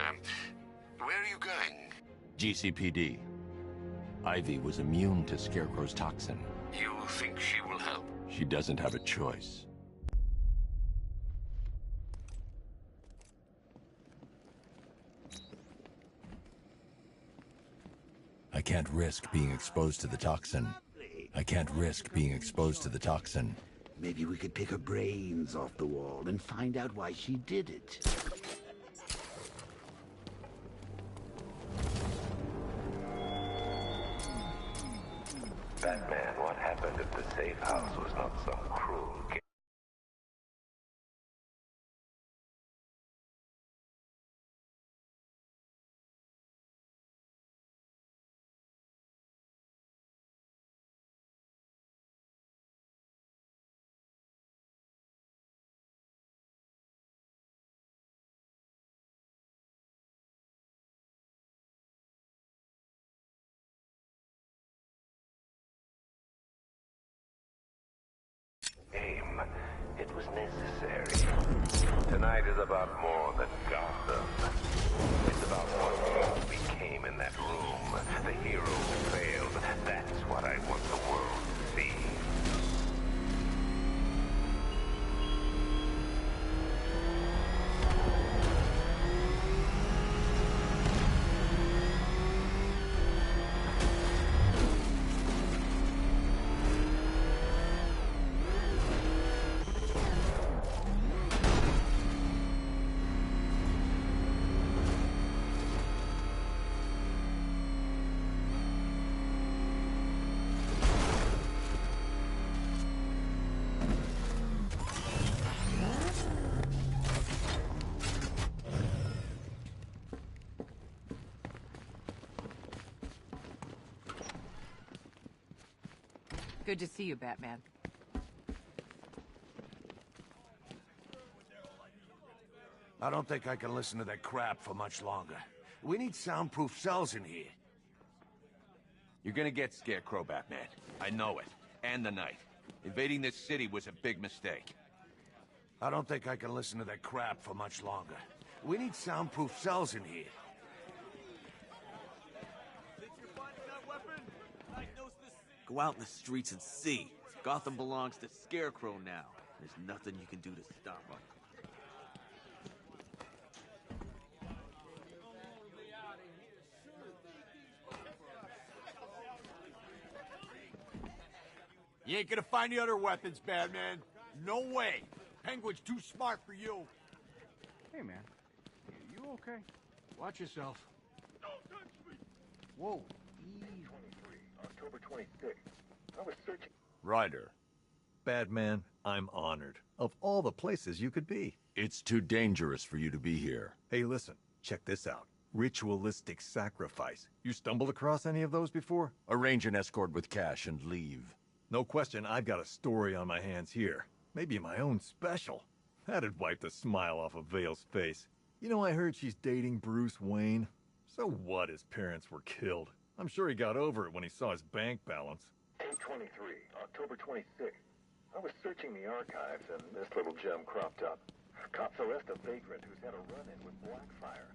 S3: Where are you going?
S1: GCPD. Ivy was immune to Scarecrow's toxin.
S3: You think she will help?
S1: She doesn't have a choice. I can't risk being exposed to the toxin. I can't risk being exposed to the toxin.
S2: Maybe we could pick her brains off the wall and find out why she did it.
S4: Batman, what happened if the safe house was not some cruel game? It was necessary. Tonight is about more than Gotham. It's about what you became in that room. The hero who failed. That's what I want the world to see.
S12: Good to see you, Batman.
S13: I don't think I can listen to that crap for much longer. We need soundproof cells in here.
S14: You're gonna get Scarecrow, Batman. I know it. And the Knight. Invading this city was a big mistake.
S13: I don't think I can listen to that crap for much longer. We need soundproof cells in here.
S6: Go out in the streets and see. Gotham belongs to Scarecrow now. There's nothing you can do to stop him.
S15: You ain't gonna find the other weapons, Batman. No way. Penguin's too smart for you.
S11: Hey, man. You okay? Watch yourself. Don't touch me! Whoa.
S4: October 26th. I was searching.
S7: Ryder.
S16: Batman, I'm honored. Of all the places you could be.
S7: It's too dangerous for you to be here.
S16: Hey, listen, check this out. Ritualistic sacrifice. You stumbled across any of those before?
S7: Arrange an escort with cash and leave.
S16: No question, I've got a story on my hands here. Maybe my own special. That'd wipe the smile off of Vale's face. You know, I heard she's dating Bruce Wayne. So what, his parents were killed? I'm sure he got over it when he saw his bank balance.
S17: 8/23, October 26th. I was searching the archives and this little gem cropped up. Cops arrest a vagrant who's had a run-in with Blackfire.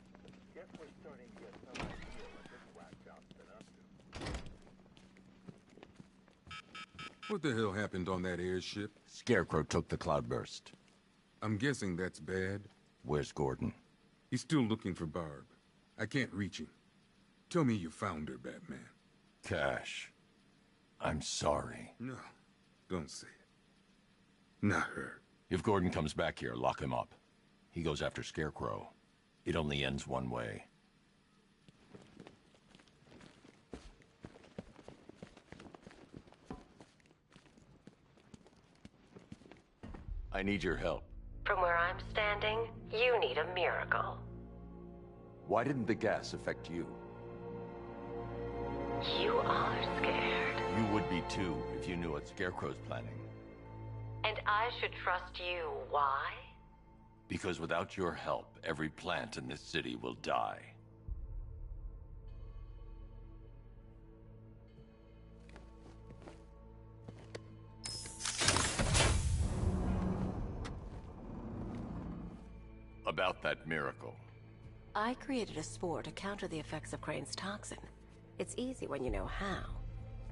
S17: Guess we're starting to get some idea what this whack job's been up to.
S18: What the hell happened on that airship?
S7: Scarecrow took the cloudburst.
S18: I'm guessing that's bad.
S7: Where's Gordon?
S18: He's still looking for Barb. I can't reach him. Tell me you found her, Batman.
S7: Cash. I'm sorry.
S18: No, don't say it. Not her.
S7: If Gordon comes back here, lock him up. He goes after Scarecrow. It only ends one way. I need your help.
S19: From where I'm standing, you need a miracle.
S7: Why didn't the gas affect you?
S19: You are scared.
S7: You would be too if you knew what Scarecrow's planning.
S19: And I should trust you. Why?
S7: Because without your help, every plant in this city will die. About that miracle.
S19: I created a spore to counter the effects of Crane's toxin. It's easy when you know how,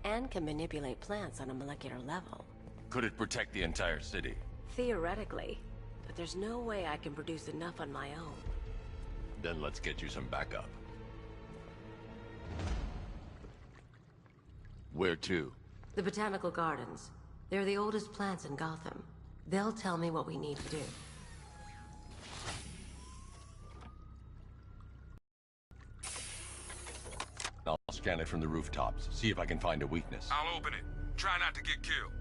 S19: and can manipulate plants on a molecular level.
S7: Could it protect the entire city?
S19: Theoretically, but there's no way I can produce enough on my own.
S7: Then let's get you some backup. Where to?
S19: The Botanical Gardens. They're the oldest plants in Gotham. They'll tell me what we need to do.
S7: I'll scan it from the rooftops, see if I can find a weakness.
S9: I'll open it. Try not to get killed.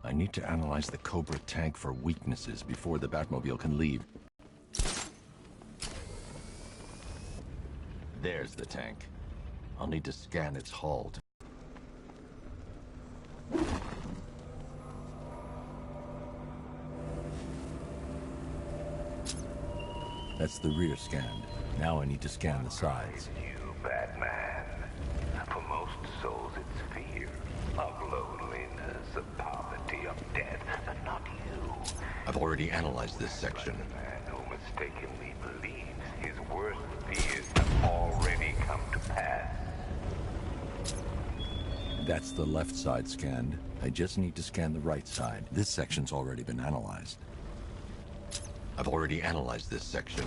S7: I need to analyze the Cobra tank for weaknesses before the Batmobile can leave. There's the tank. I'll need to scan its hull. That's the rear scanned. Now I need to scan the sides.
S4: You, Batman. For most souls, it's fear of loneliness, of poverty, of death, but not you.
S7: I've already analyzed this section.
S4: A man who mistakenly believes his worst fears have already come to pass.
S7: That's the left side scanned. I just need to scan the right side. This section's already been analyzed. I've already analyzed this section.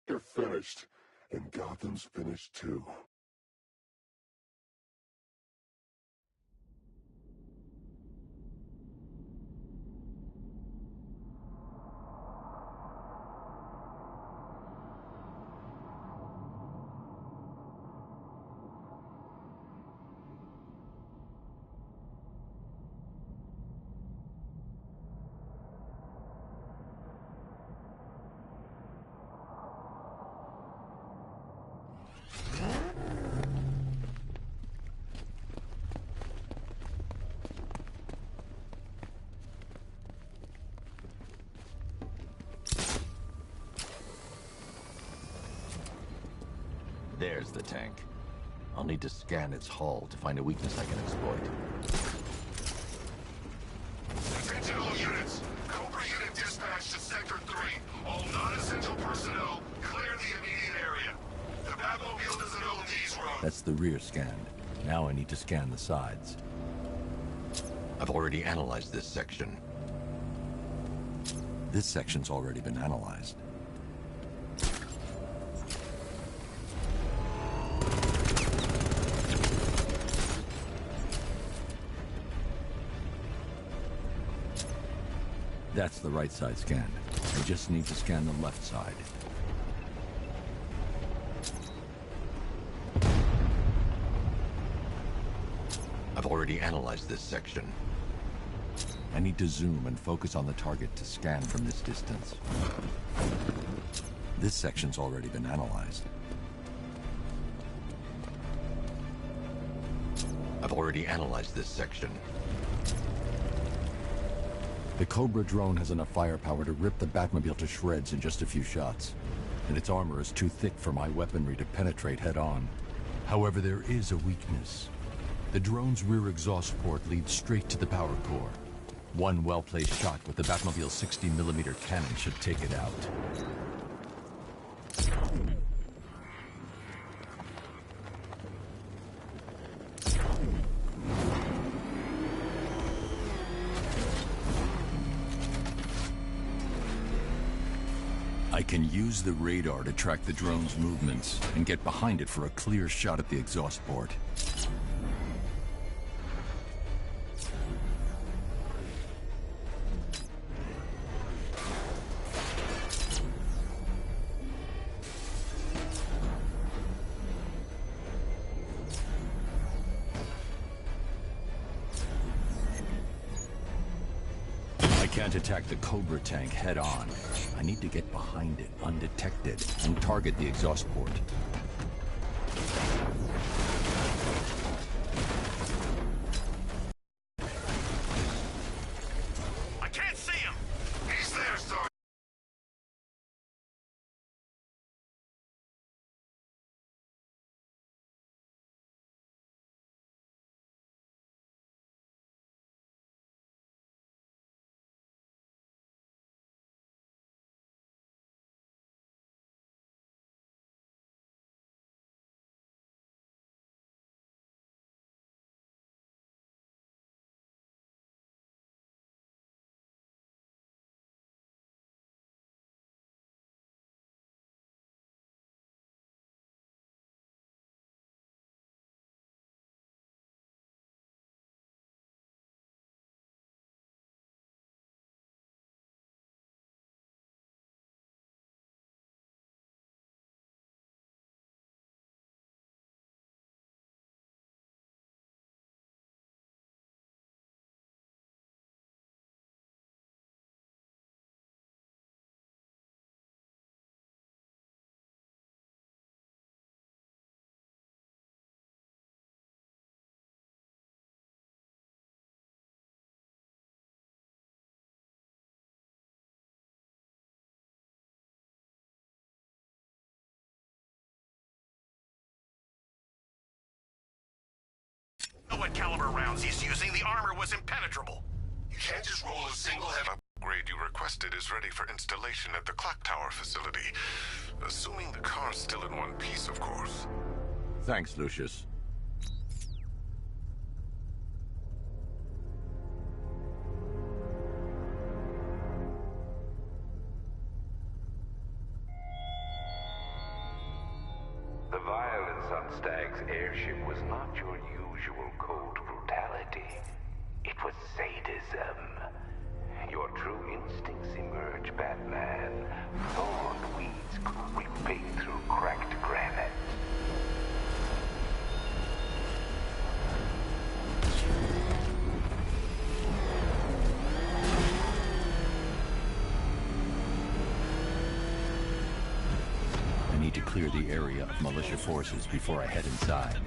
S9: You're finished, and Gotham's finished too.
S7: There's the tank. I'll need to scan its hull to find a weakness I can exploit.
S9: Attention all units! Cobra unit dispatched to Sector 3. All non-essential personnel, clear the immediate area. The Batmobile doesn't own these roads.
S7: That's the rear scanned. Now I need to scan the sides. I've already analyzed this section.
S1: This section's already been analyzed. That's the right side scanned. I just need to scan the left side. I've already analyzed this section. I need to zoom and focus on the target to scan from this distance. This section's already been analyzed. I've already analyzed this section. The Cobra drone has enough firepower to rip the Batmobile to shreds in just a few shots, and its armor is too thick for my weaponry to penetrate head-on. However, there is a weakness. The drone's rear exhaust port leads straight to the power core. One well-placed shot with the Batmobile's 60mm cannon should take it out. I can use the radar to track the drone's movements and get behind it for a clear shot at the exhaust port. I can't attack the Cobra tank head-on. I need to get behind it, undetected, and target the exhaust port.
S6: I can't see him!
S9: He's there, sir.
S6: Know what caliber rounds he's using? The armor was impenetrable.
S9: You can't just roll a single heavy upgrade you requested is ready for installation at the clock tower facility. Assuming the car's still in one piece, of course.
S1: Thanks, Lucius.
S4: The violence on Stag's airship was not your usual cold brutality. It was sadism. Your true instincts emerge, Batman. Thorn weeds creeping through cracked granite.
S1: I need to clear the area of militia forces before I head inside.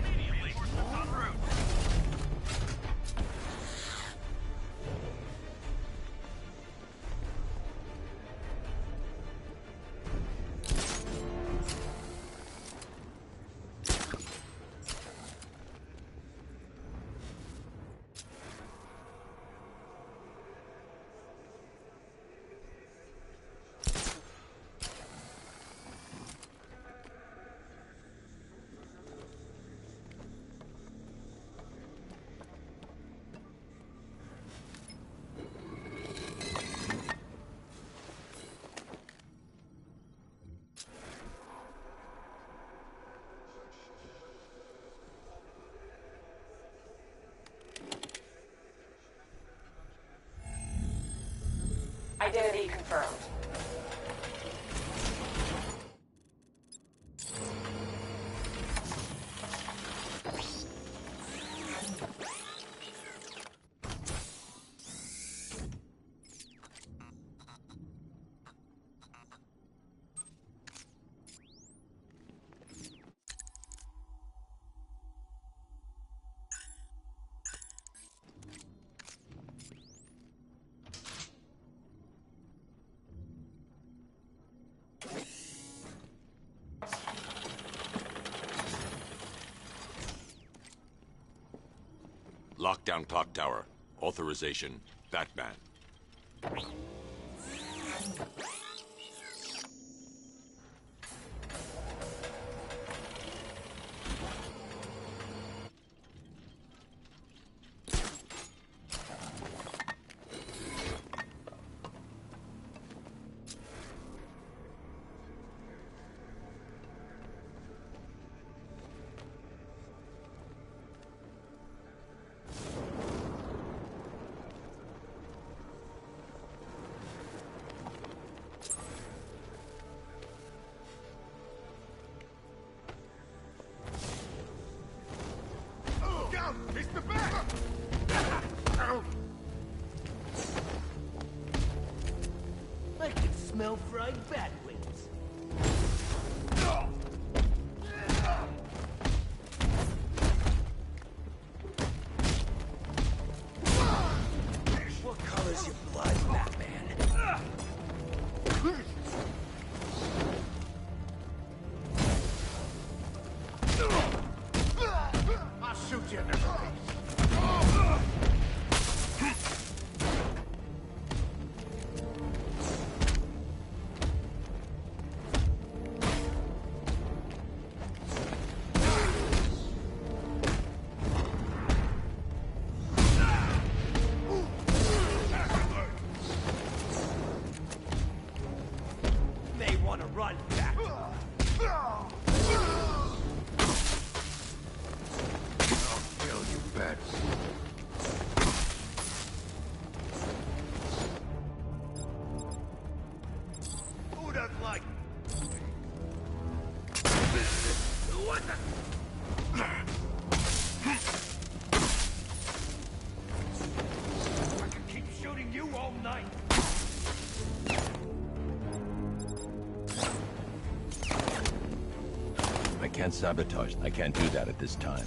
S10: confirmed.
S8: Lockdown clock tower. Authorization, Batman.
S15: It's the back!
S6: I can smell fried bat wings. What color's your blood, Batman?
S15: I'll shoot you in the face.
S6: May want to run back.
S13: Kill you, bats.
S15: Who doesn't like
S6: What the? I can keep shooting you all night.
S7: I can't sabotage. I can't do that at this time.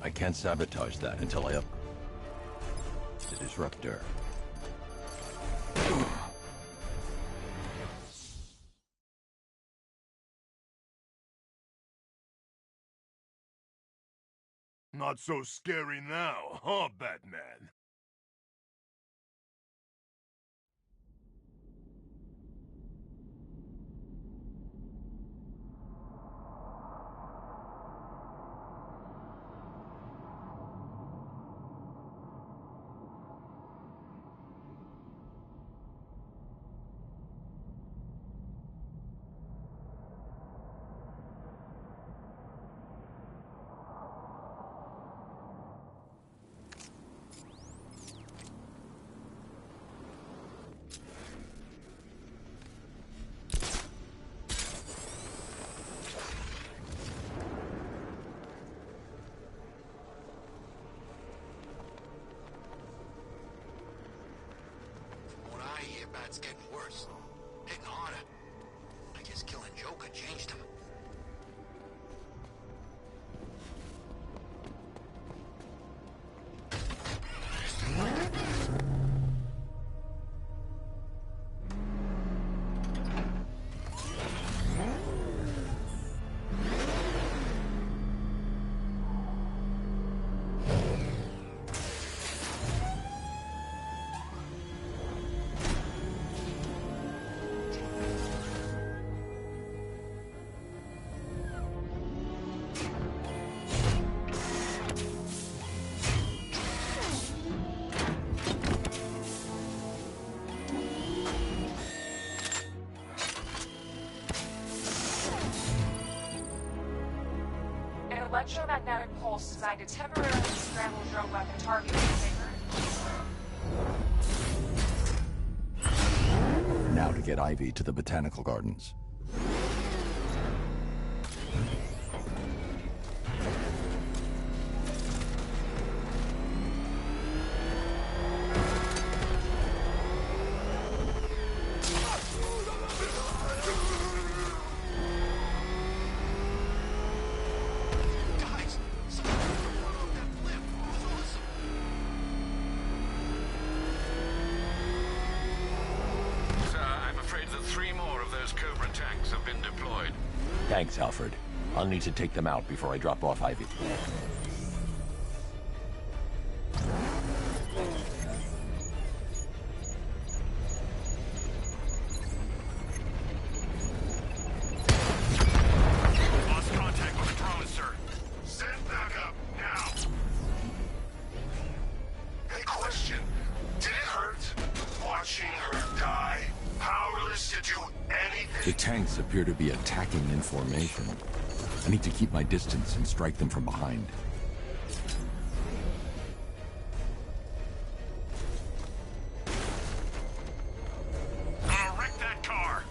S7: I can't sabotage that until I up the disruptor.
S13: Not so scary now, huh, Batman?
S6: What I hear about it's getting worse. Hitting harder. I guess killing Joker changed him.
S20: electromagnetic pulse designed to temporarily scramble drone weapon targeting safer.
S8: Now to get Ivy to the botanical gardens. Thanks, Alfred. I'll need to take them out before I drop off Ivy.
S5: Lost contact with the drone, sir.
S9: Send back up, now! Hey, question. Did it hurt? Watching her die? Powerless to do anything?
S8: The tanks appear to be attacking in formation. I need to keep my distance and strike them from behind.
S5: Wreck that car!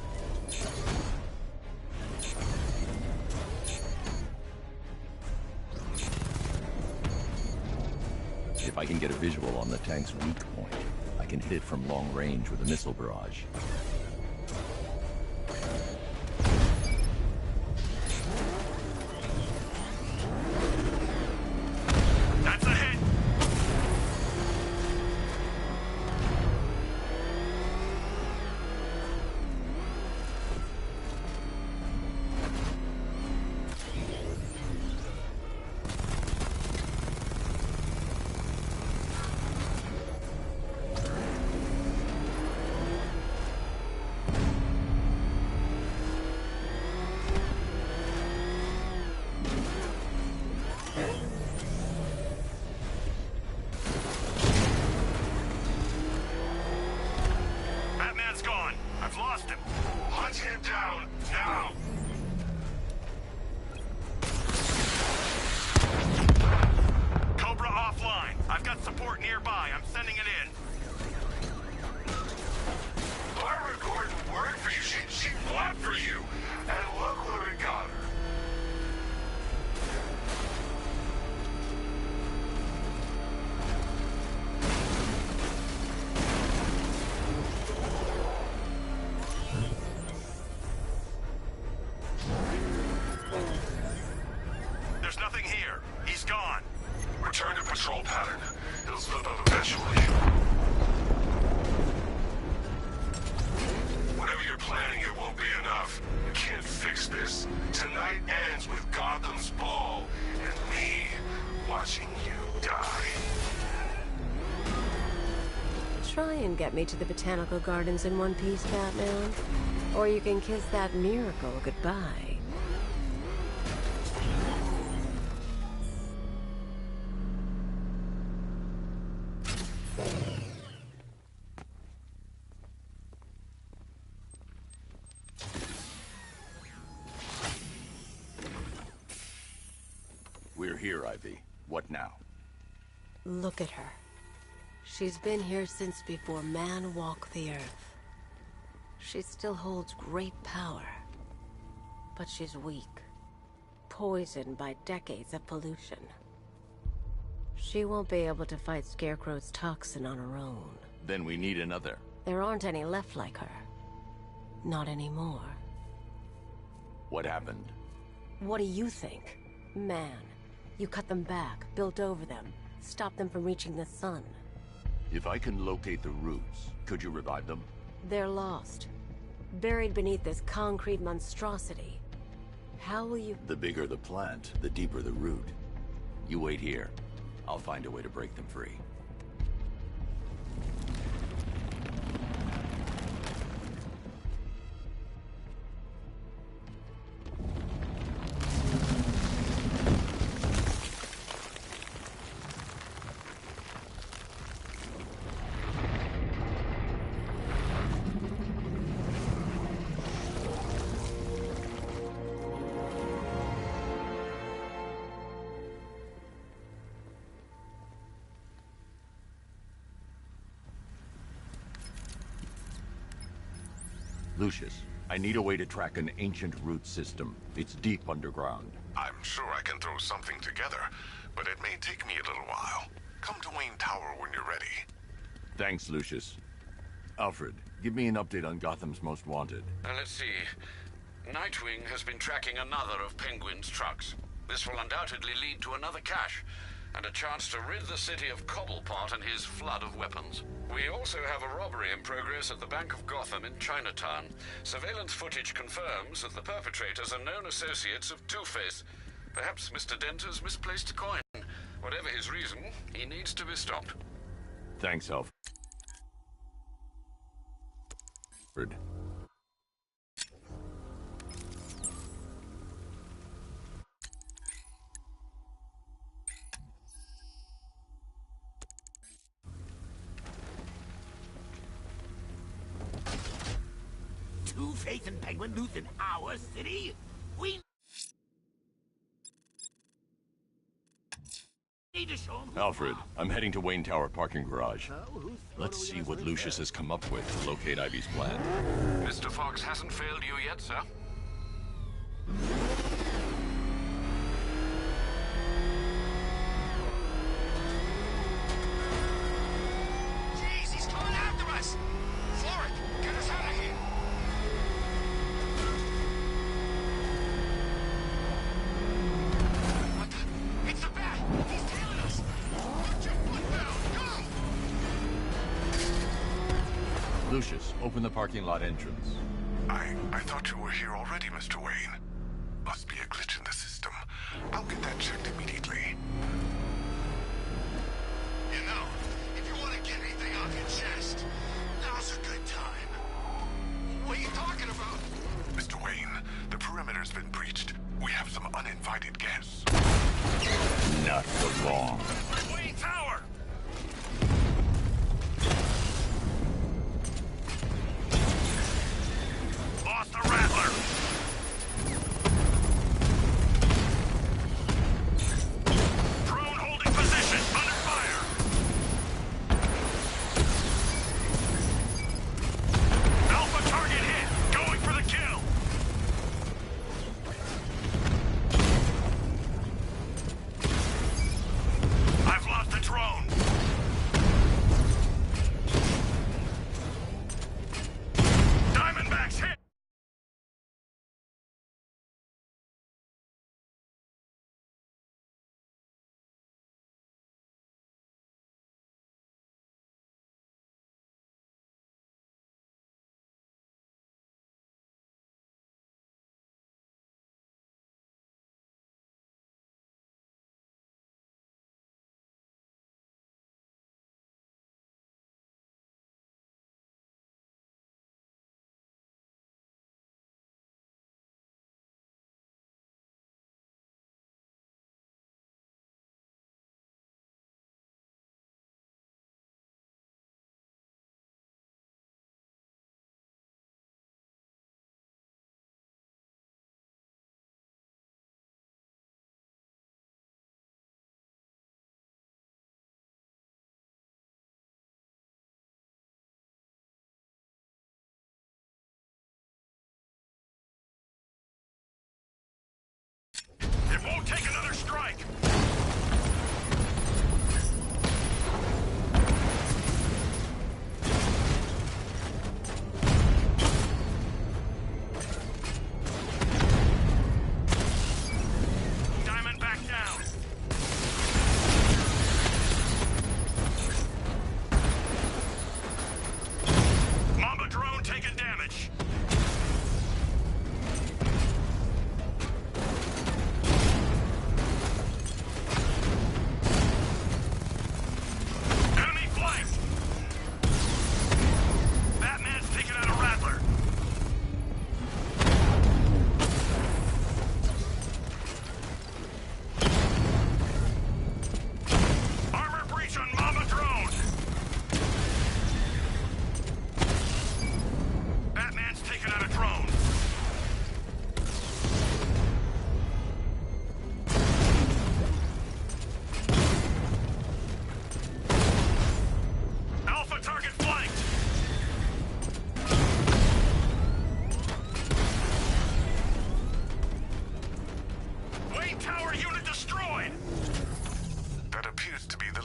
S8: If I can get a visual on the tank's weak point, I can hit it from long range with a missile barrage.
S9: Return to patrol pattern. He'll slip up eventually. Whatever you're planning, it won't be enough. You can't fix this. Tonight ends with Gotham's ball and me watching you die.
S19: Try and get me to the botanical gardens in one piece, Batman. Or you can kiss that miracle goodbye.
S8: We're here, Ivy. What now?
S19: Look at her. She's been here since before man walked the earth. She still holds great power. But she's weak. Poisoned by decades of pollution. She won't be able to fight Scarecrow's toxin on her own.
S8: Then we need another.
S19: There aren't any left like her. Not anymore.
S8: What happened?
S19: What do you think? Man. You cut them back, built over them, stopped them from reaching the sun.
S8: If I can locate the roots, could you revive them?
S19: They're lost. Buried beneath this concrete monstrosity. How will you...
S8: The bigger the plant, the deeper the root. You wait here. I'll find a way to break them free.
S7: Lucius, I need a way to track an ancient root system. It's deep underground.
S9: I'm sure I can throw something together, but it may take me a little while. Come to Wayne Tower when you're ready.
S7: Thanks, Lucius. Alfred, give me an update on Gotham's Most Wanted.
S3: Let's see. Nightwing has been tracking another of Penguin's trucks. This will undoubtedly lead to another cache, and a chance to rid the city of Cobblepot and his flood of weapons. We also have a robbery in progress at the Bank of Gotham in Chinatown. Surveillance footage confirms that the perpetrators are known associates of Two-Face. Perhaps Mr. Dent has misplaced a coin. Whatever his reason, he needs to be stopped.
S7: Thanks, Alfred.
S2: Two-Face and Penguin loose in our city? We need to show them.
S7: Alfred, I'm heading to Wayne Tower parking garage. Let's see what Lucius has come up with to locate Ivy's plan.
S3: Mr. Fox hasn't failed you yet, sir?
S6: Jeez, he's coming after us! Floyd, get us out of here! What the? It's the bat! He's tailing us! Put your foot down! Go!
S7: Lucius, open the parking lot entrance.
S9: I thought you were here already, Mr. Wayne. Must be a glitch in the system. I'll get that checked immediately.
S6: You know, if you want to get anything off your chest, now's a good time. What are you talking about?
S9: Mr. Wayne, the perimeter's been breached. We have some uninvited guests.
S7: Not for long.
S6: Wayne Tower! Lost the Rattler! Drone holding position, under fire! Alpha target hit, going for the kill!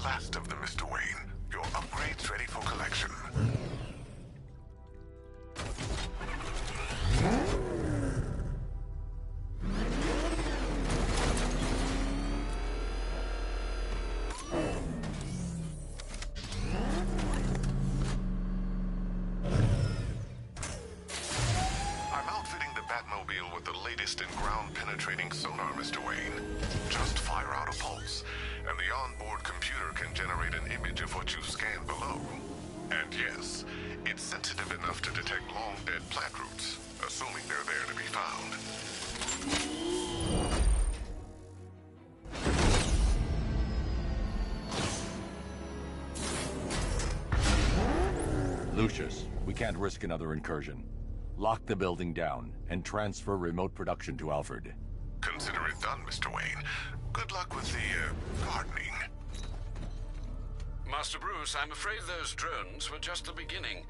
S9: last of them, Mr. Wayne. Your upgrade's ready for collection. I'm outfitting the Batmobile with the latest in ground-penetrating sonar, Mr. Wayne. Just fire out a pulse, and the onboard computer can generate an image of what you scan below. And yes, it's sensitive enough to detect long-dead plant roots, assuming they're there to be found.
S7: Lucius, we can't risk another incursion. Lock the building down and transfer remote production to Alfred.
S9: Consider it done, Mr. Wayne. Good luck with the, gardening.
S3: Master Bruce, I'm afraid those drones were just the beginning.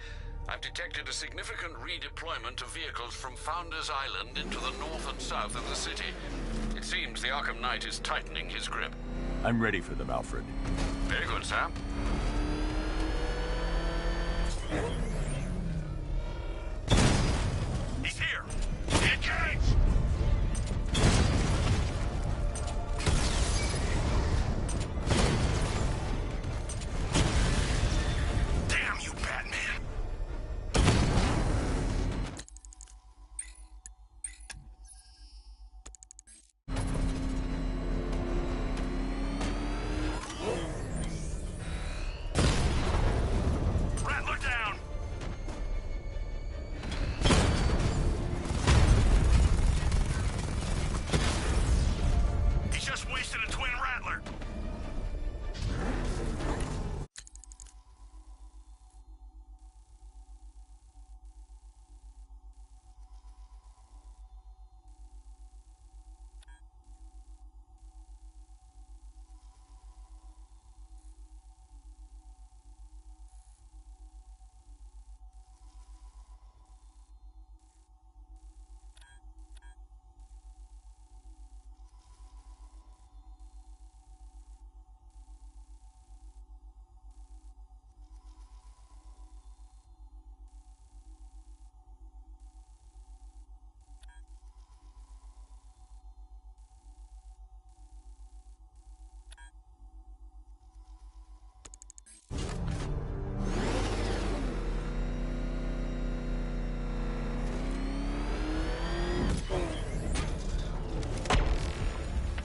S3: I've detected a significant redeployment of vehicles from Founders Island into the north and south of the city. It seems the Arkham Knight is tightening his grip.
S7: I'm ready for them, Alfred.
S3: Very good, sir.
S5: He's here! Engage! Damn you, Batman! Rattler down! He just wasted a twin Rattler!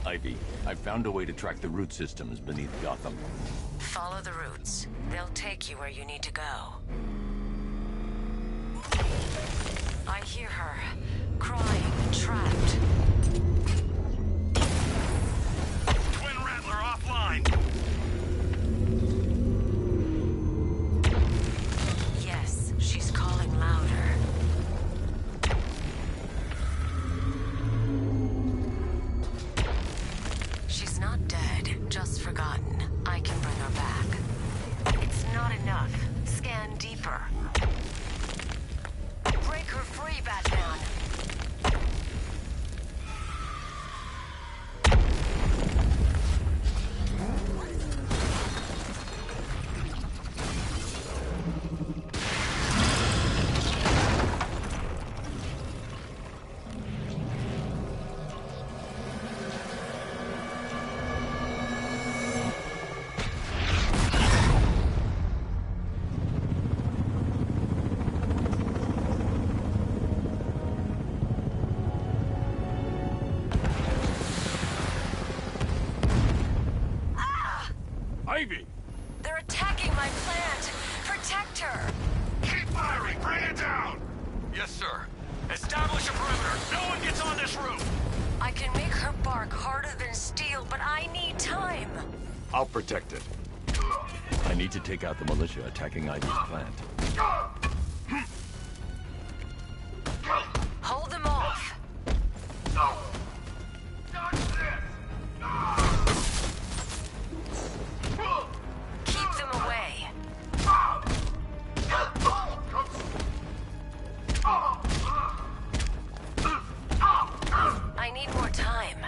S7: Ivy, I've found a way to track the root systems beneath Gotham.
S19: Follow the routes. They'll take you where you need to go. I hear her, crying, trapped.
S5: Twin Rattler offline!
S19: Yes, she's calling louder. She's not dead, just forgotten. I can bring her back. It's not enough. Scan deeper. Break her free, Batman!
S5: Ivy!
S19: They're attacking my plant! Protect her!
S5: Keep firing! Bring it down! Yes, sir. Establish a perimeter. No one gets on this roof!
S19: I can make her bark harder than steel, but I need time!
S8: I'll protect it.
S7: I need to take out the militia attacking Ivy's plant.
S19: Hold them off! Keep them away! I need more time.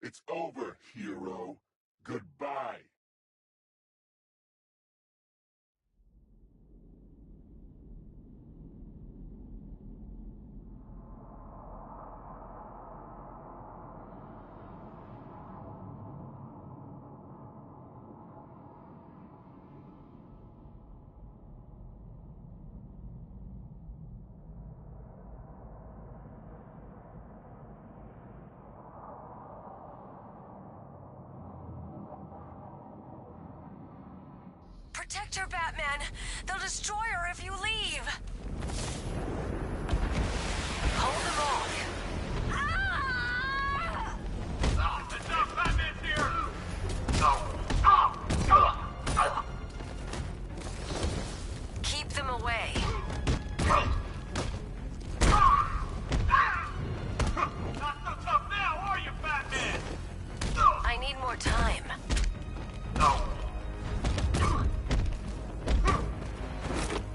S9: It's over, hero. Goodbye.
S19: Protect her, Batman! They'll destroy her if you leave! Hold them off!
S5: Batman's here!
S19: Keep them away.
S5: Not so tough now, are you, Batman?
S19: I need more time.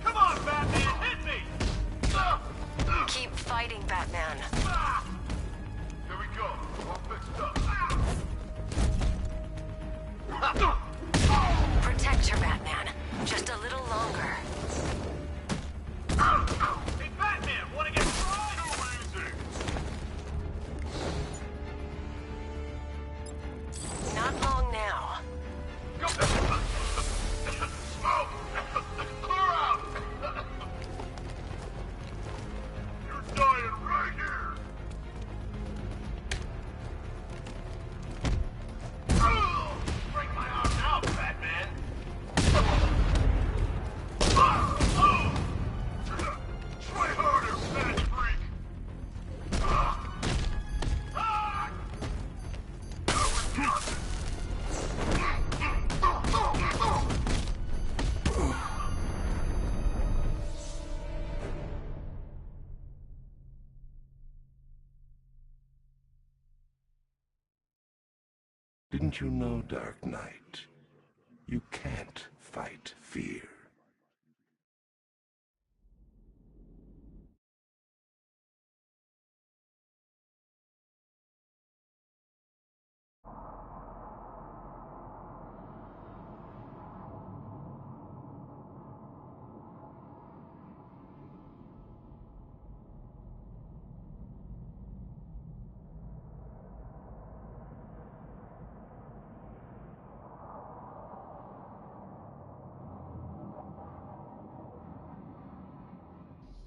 S5: Come on, Batman, hit me!
S19: Keep fighting, Batman.
S5: Here we go, all fixed up.
S19: Protect her, Batman. Just a little longer.
S5: Hey, Batman, wanna get fried? Too easy!
S19: Not long now.
S5: Smoke! Clear out! You're dying right here! Break my arm out, Batman! Try harder, fat freak!
S9: Didn't you know, Dark Knight? You can't fight fear.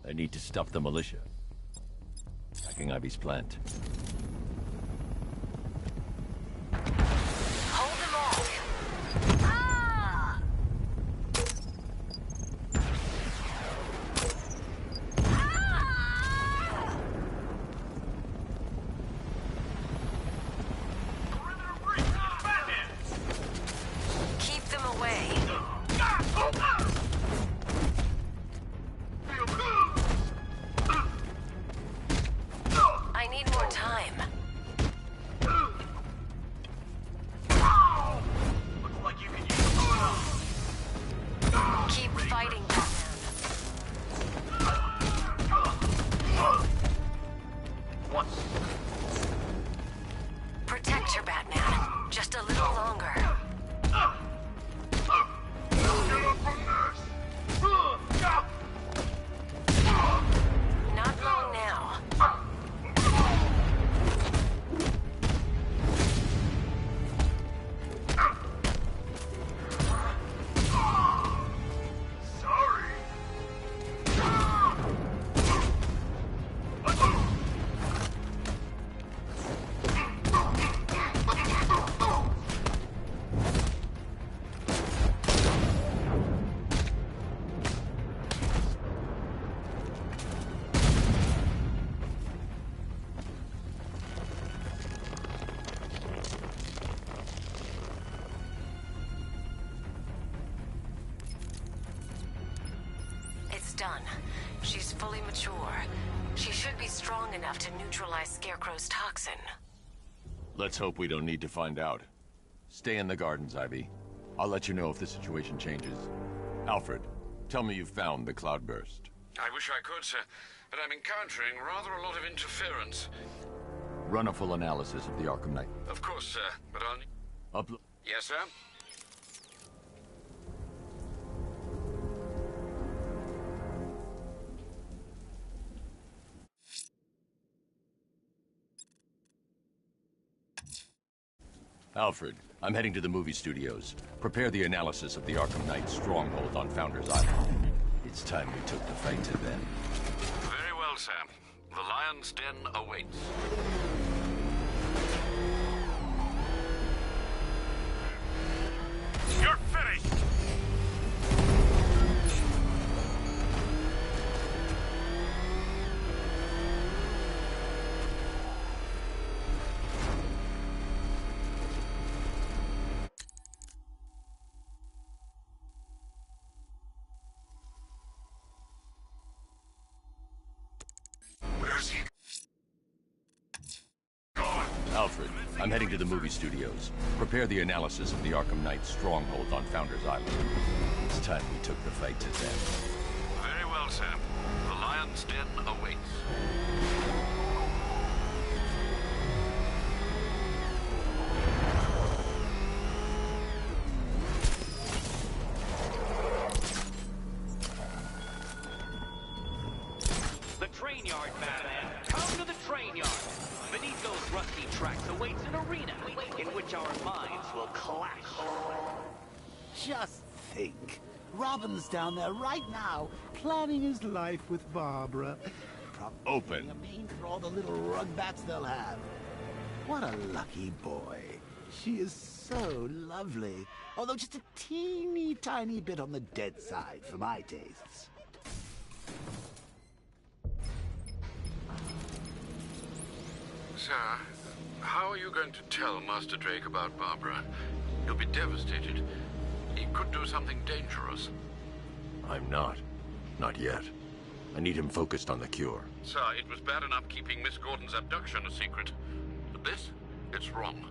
S7: I need to stop the militia. Attacking Ivy's plant.
S19: Hold them off. Keep them away. I need more time. almost done. She's fully mature. She should be strong enough to neutralize Scarecrow's toxin.
S7: Let's hope we don't need to find out. Stay in the gardens, Ivy. I'll let you know if the situation changes. Alfred, tell me you've found the cloudburst.
S3: I wish I could, sir, but I'm encountering rather a lot of interference.
S7: Run a full analysis of the Arkham Knight.
S3: Of course, sir, but I'll... Yes, sir?
S7: Alfred, I'm heading to the movie studios. Prepare the analysis of the Arkham Knight stronghold on Founders Island. It's time we took the fight to them.
S3: Very well, sir. The Lion's Den awaits.
S5: You're finished!
S7: Alfred, I'm heading to the movie studios. Prepare the analysis of the Arkham Knight stronghold on Founders Island. It's time we took the fight to them.
S3: Very well, sir. The Lion's Den awaits.
S21: The train yard, Batman. Come to the train yard. Beneath those rusty tracks awaits an arena in which our minds will clash.
S2: Just think. Robin's down there right now, planning his life with Barbara. Probably
S7: Open.
S2: a main for all the little rug bats they'll have. What a lucky boy. She is so lovely. Although just a teeny tiny bit on the dead side for my tastes.
S3: Sir, how are you going to tell Master Drake about Barbara? He'll be devastated. He could do something dangerous.
S7: I'm not. Not yet. I need him focused on the cure.
S3: Sir, it was bad enough keeping Miss Gordon's abduction a secret. But this, it's wrong.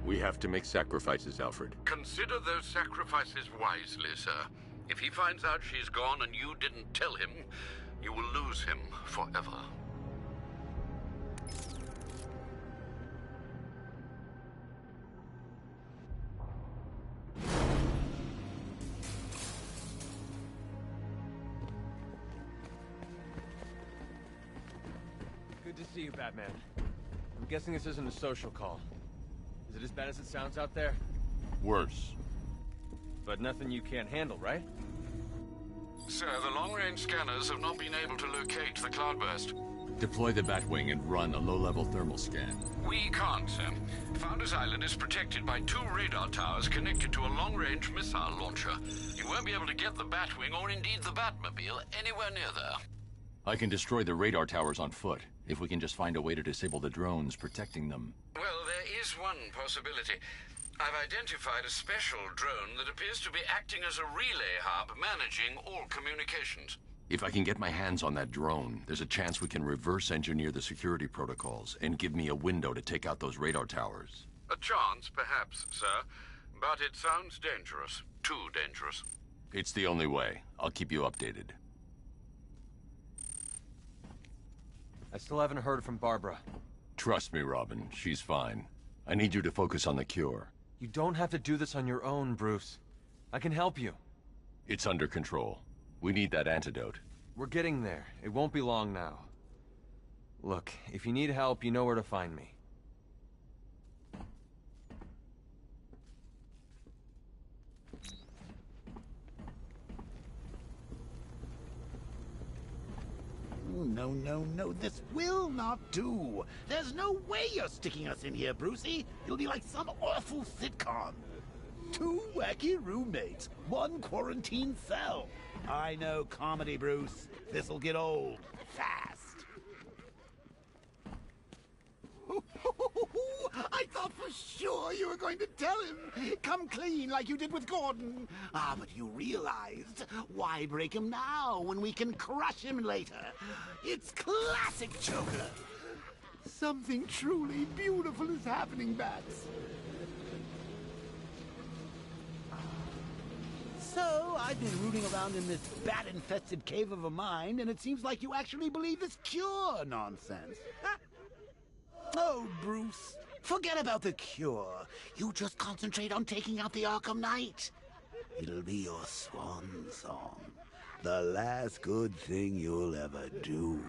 S7: We have to make sacrifices, Alfred.
S3: Consider those sacrifices wisely, sir. If he finds out she's gone and you didn't tell him, you will lose him forever.
S22: Good to see you, Batman. I'm guessing this isn't a social call. Is it as bad as it sounds out there?
S7: Worse.
S22: But nothing you can't handle, right?
S3: Sir, the long-range scanners have not been able to locate the cloudburst.
S7: Deploy the Batwing and run a low-level thermal scan.
S3: We can't, sir. Founders Island is protected by 2 radar towers connected to a long-range missile launcher. You won't be able to get the Batwing, or indeed the Batmobile, anywhere near there.
S7: I can destroy the radar towers on foot, if we can just find a way to disable the drones protecting them.
S3: Well, there is one possibility. I've identified a special drone that appears to be acting as a relay hub managing all communications.
S7: If I can get my hands on that drone, there's a chance we can reverse engineer the security protocols and give me a window to take out those radar towers.
S3: A chance, perhaps, sir. But it sounds dangerous. Too dangerous.
S7: It's the only way. I'll keep you updated.
S22: I still haven't heard from Barbara.
S7: Trust me, Robin. She's fine. I need you to focus on the cure.
S22: You don't have to do this on your own, Bruce. I can help you.
S7: It's under control. We need that antidote.
S22: We're getting there. It won't be long now. Look, if you need help, you know where to find me.
S2: No, no, no, this will not do. There's no way you're sticking us in here, Brucey. It'll be like some awful sitcom. 2 wacky roommates, 1 quarantine cell. I know comedy, Bruce. This'll get old fast. I thought for sure you were going to tell him. Come clean like you did with Gordon. Ah, but you realized. Why break him now when we can crush him later? It's classic Joker. Something truly beautiful is happening, Bats. So, I've been rooting around in this bat-infested cave of a mind, and it seems like you actually believe this cure nonsense. Oh, Bruce, forget about the cure. You just concentrate on taking out the Arkham Knight. It'll be your swan song. The last good thing you'll ever do.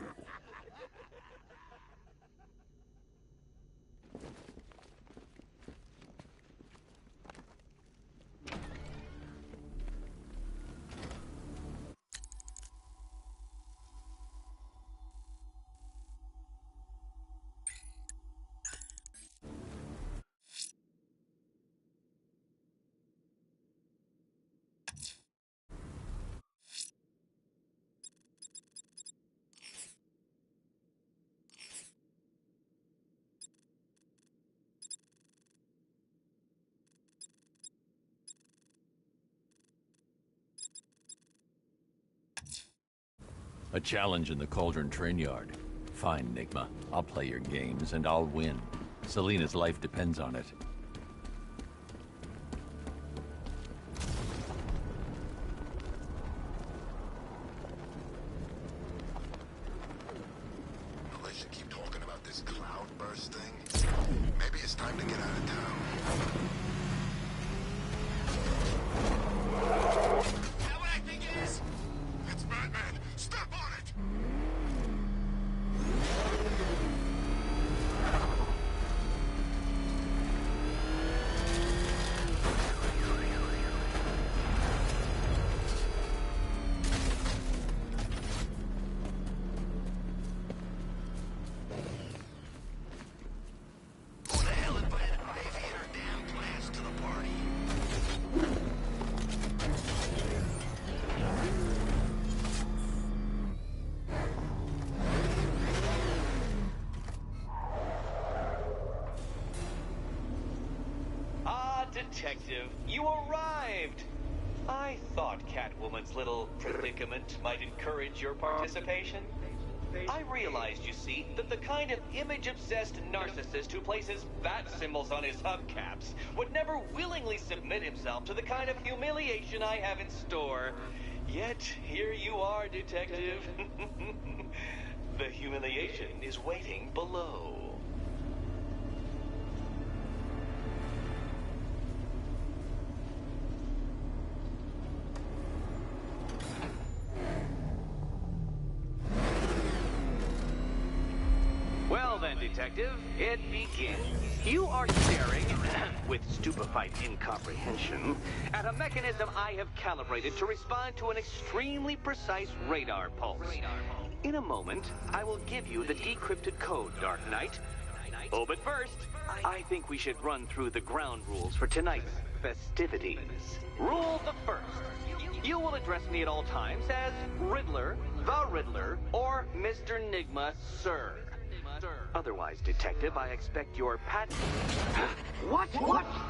S7: A challenge in the Cauldron train yard. Fine, Nigma. I'll play your games, and I'll win. Selina's life depends on it.
S9: They should keep talking about this cloudburst thing. Maybe it's time to get out of town.
S5: Is that what I think it is?
S9: It's Batman! Step on it!
S6: Who the hell invited Ivy and her damn plans to the party?
S21: Ah, Detective, you arrived! I thought Catwoman's little predicament might encourage your participation. I realized, you see, that the kind of image-obsessed narcissist who places bat symbols on his hubcaps would never willingly submit himself to the kind of humiliation I have in store. Yet, here you are, Detective. The humiliation is waiting below. Well then, Detective, it begins. You are staring, with stupefied incomprehension, at a mechanism I have calibrated to respond to an extremely precise radar pulse. In a moment, I will give you the decrypted code, Dark Knight. Oh, but first, I think we should run through the ground rules for tonight's festivities. Rule the first. You will address me at all times as Riddler, the Riddler, or Mr. Nigma, sir. Otherwise, Detective, I expect your patent... What?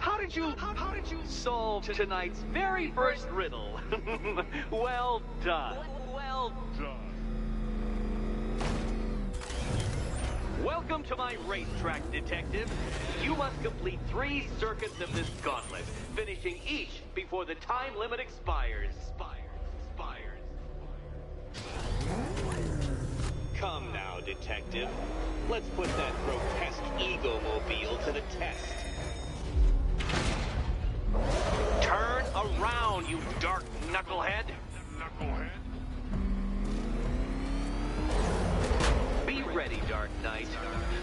S21: How did you solve tonight's very first riddle? Well done. Well done. Welcome to my racetrack, Detective. You must complete 3 circuits of this gauntlet, finishing each before the time limit expires. Come now, Detective. Let's put that grotesque ego-mobile to the test. Turn around, you dark knucklehead. Be ready, Dark Knight.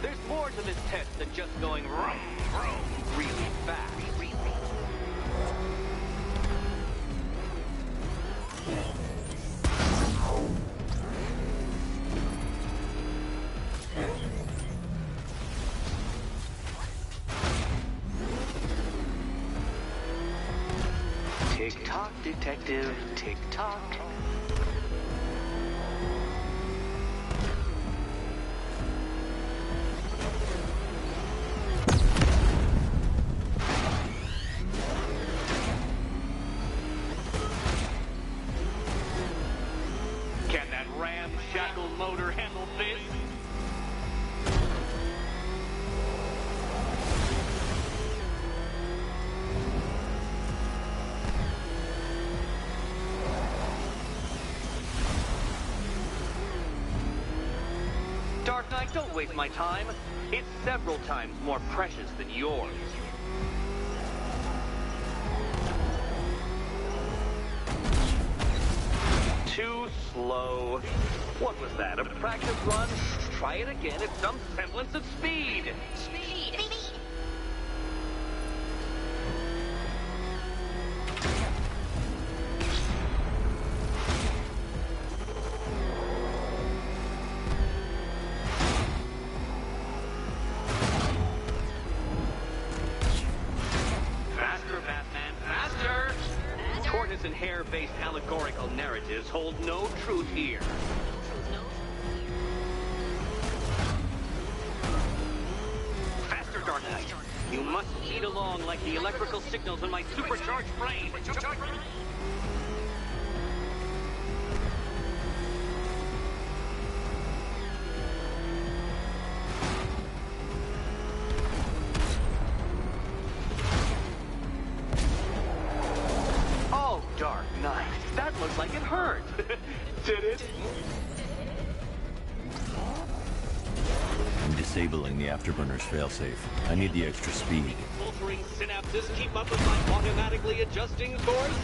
S21: There's more to this test than just going vroom, vroom, really fast. Tick-tock, Detective, tick-tock. don't waste my time. It's several times more precious than yours. Too slow. What was that, a practice run? Try it again at some semblance of speed.
S10: Speed!
S21: Faster, Batman, faster! Tortoise and hare-based allegorical narratives hold no truth here. Faster, Dark Knight. You must speed along like the electrical signals in my supercharged brain. Oh, Dark Knight. That looks like it hurt. Did it?
S1: I'm disabling the afterburner's failsafe. I need the extra speed.
S21: Filtering synapses keep up with my automatically adjusting course?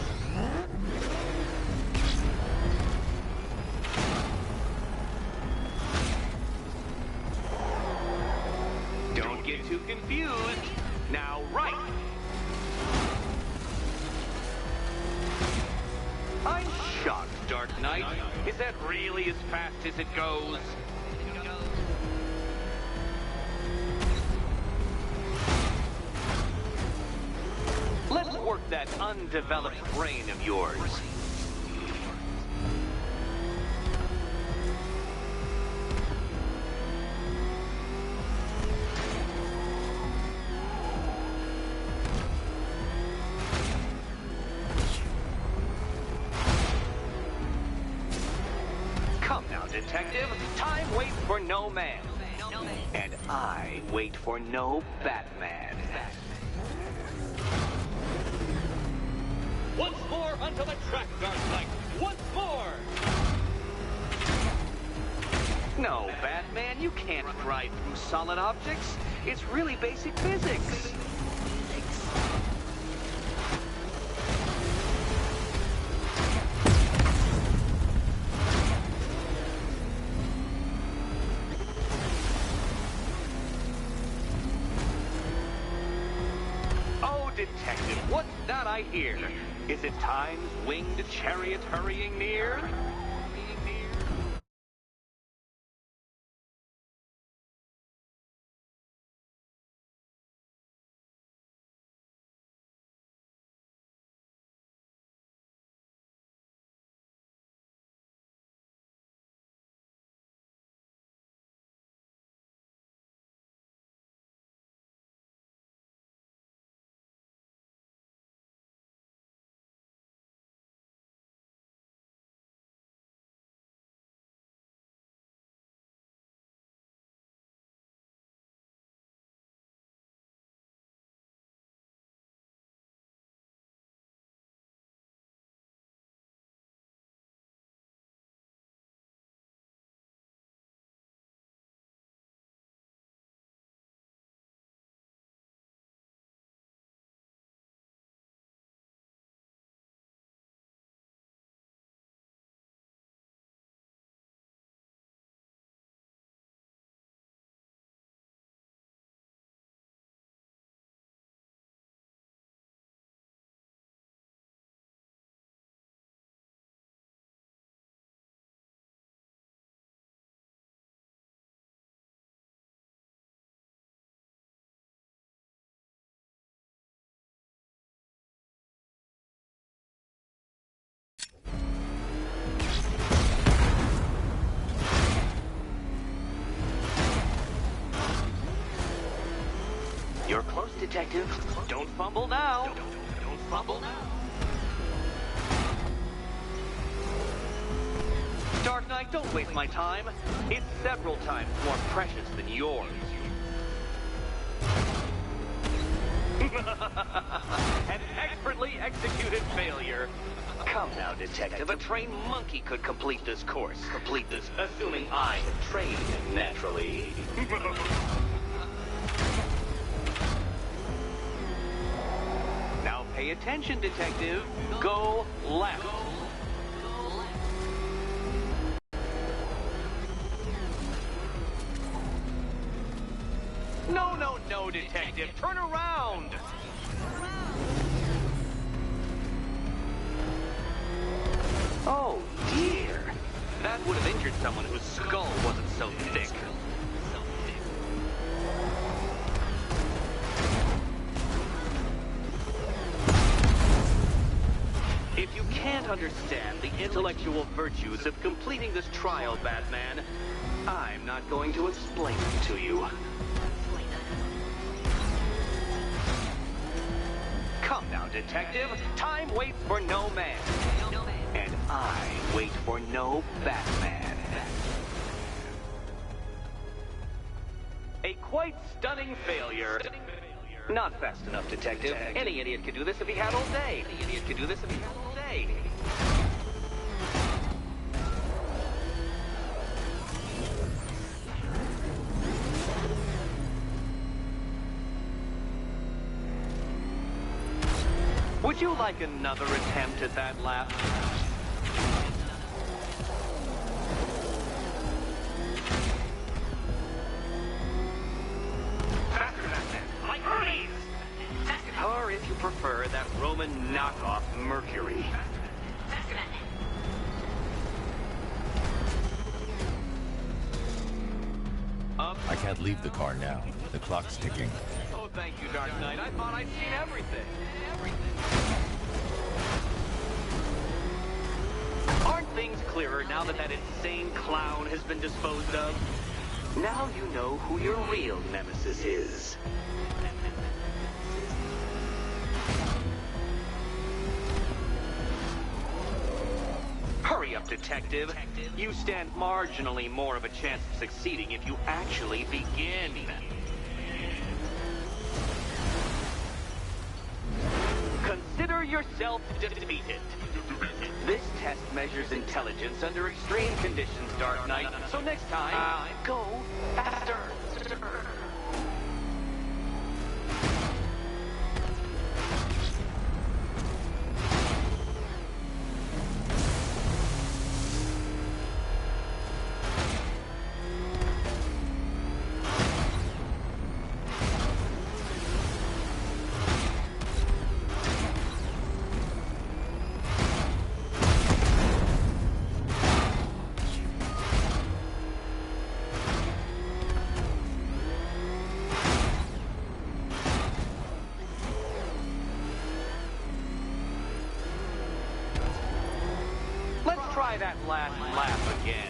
S21: Don't get too confused. Now, right. I'm shocked, Dark Knight. Is that really as fast as it goes? Let's work that undeveloped brain of yours. Come now, detective. Time waits for no man. And I wait for no Batman. Once more onto the track, Dark Knight. Once more! No, Batman, you can't drive through solid objects. It's really basic physics. Oh, detective, what's that I hear? Is it time's winged chariot hurrying near? You're close, detective. Don't fumble now. Don't fumble now. Dark Knight, don't waste my time. It's several times more precious than yours. An expertly executed failure. Come now, Detective. A trained monkey could complete this course. Assuming I have trained him, naturally. Now pay attention, Detective. Go left. No, Detective. Turn around. Oh, dear. That would have injured someone whose skull wasn't so thick. If you can't understand the intellectual virtues of completing this trial, Batman, I'm not going to explain it to you. Come now, Detective. Time waits for no man. And I wait for no Batman. A quite stunning failure. Not fast enough, Detective. Any idiot could do this if he had all day. Would you like another attempt at that laugh? Faster, Batman! Like Hermes! Or if you prefer, that Roman knockoff Mercury.
S1: I can't leave the car now. The clock's ticking.
S21: Oh, thank you, Dark Knight. I thought I'd seen everything. Aren't things clearer now that that insane clown has been disposed of? Now you know who your real nemesis is. Hurry up, Detective. You stand marginally more of a chance of succeeding if you actually begin. Consider yourself defeated. This test measures intelligence under extreme conditions, Dark Knight. So next time, go faster. Try that last laugh again.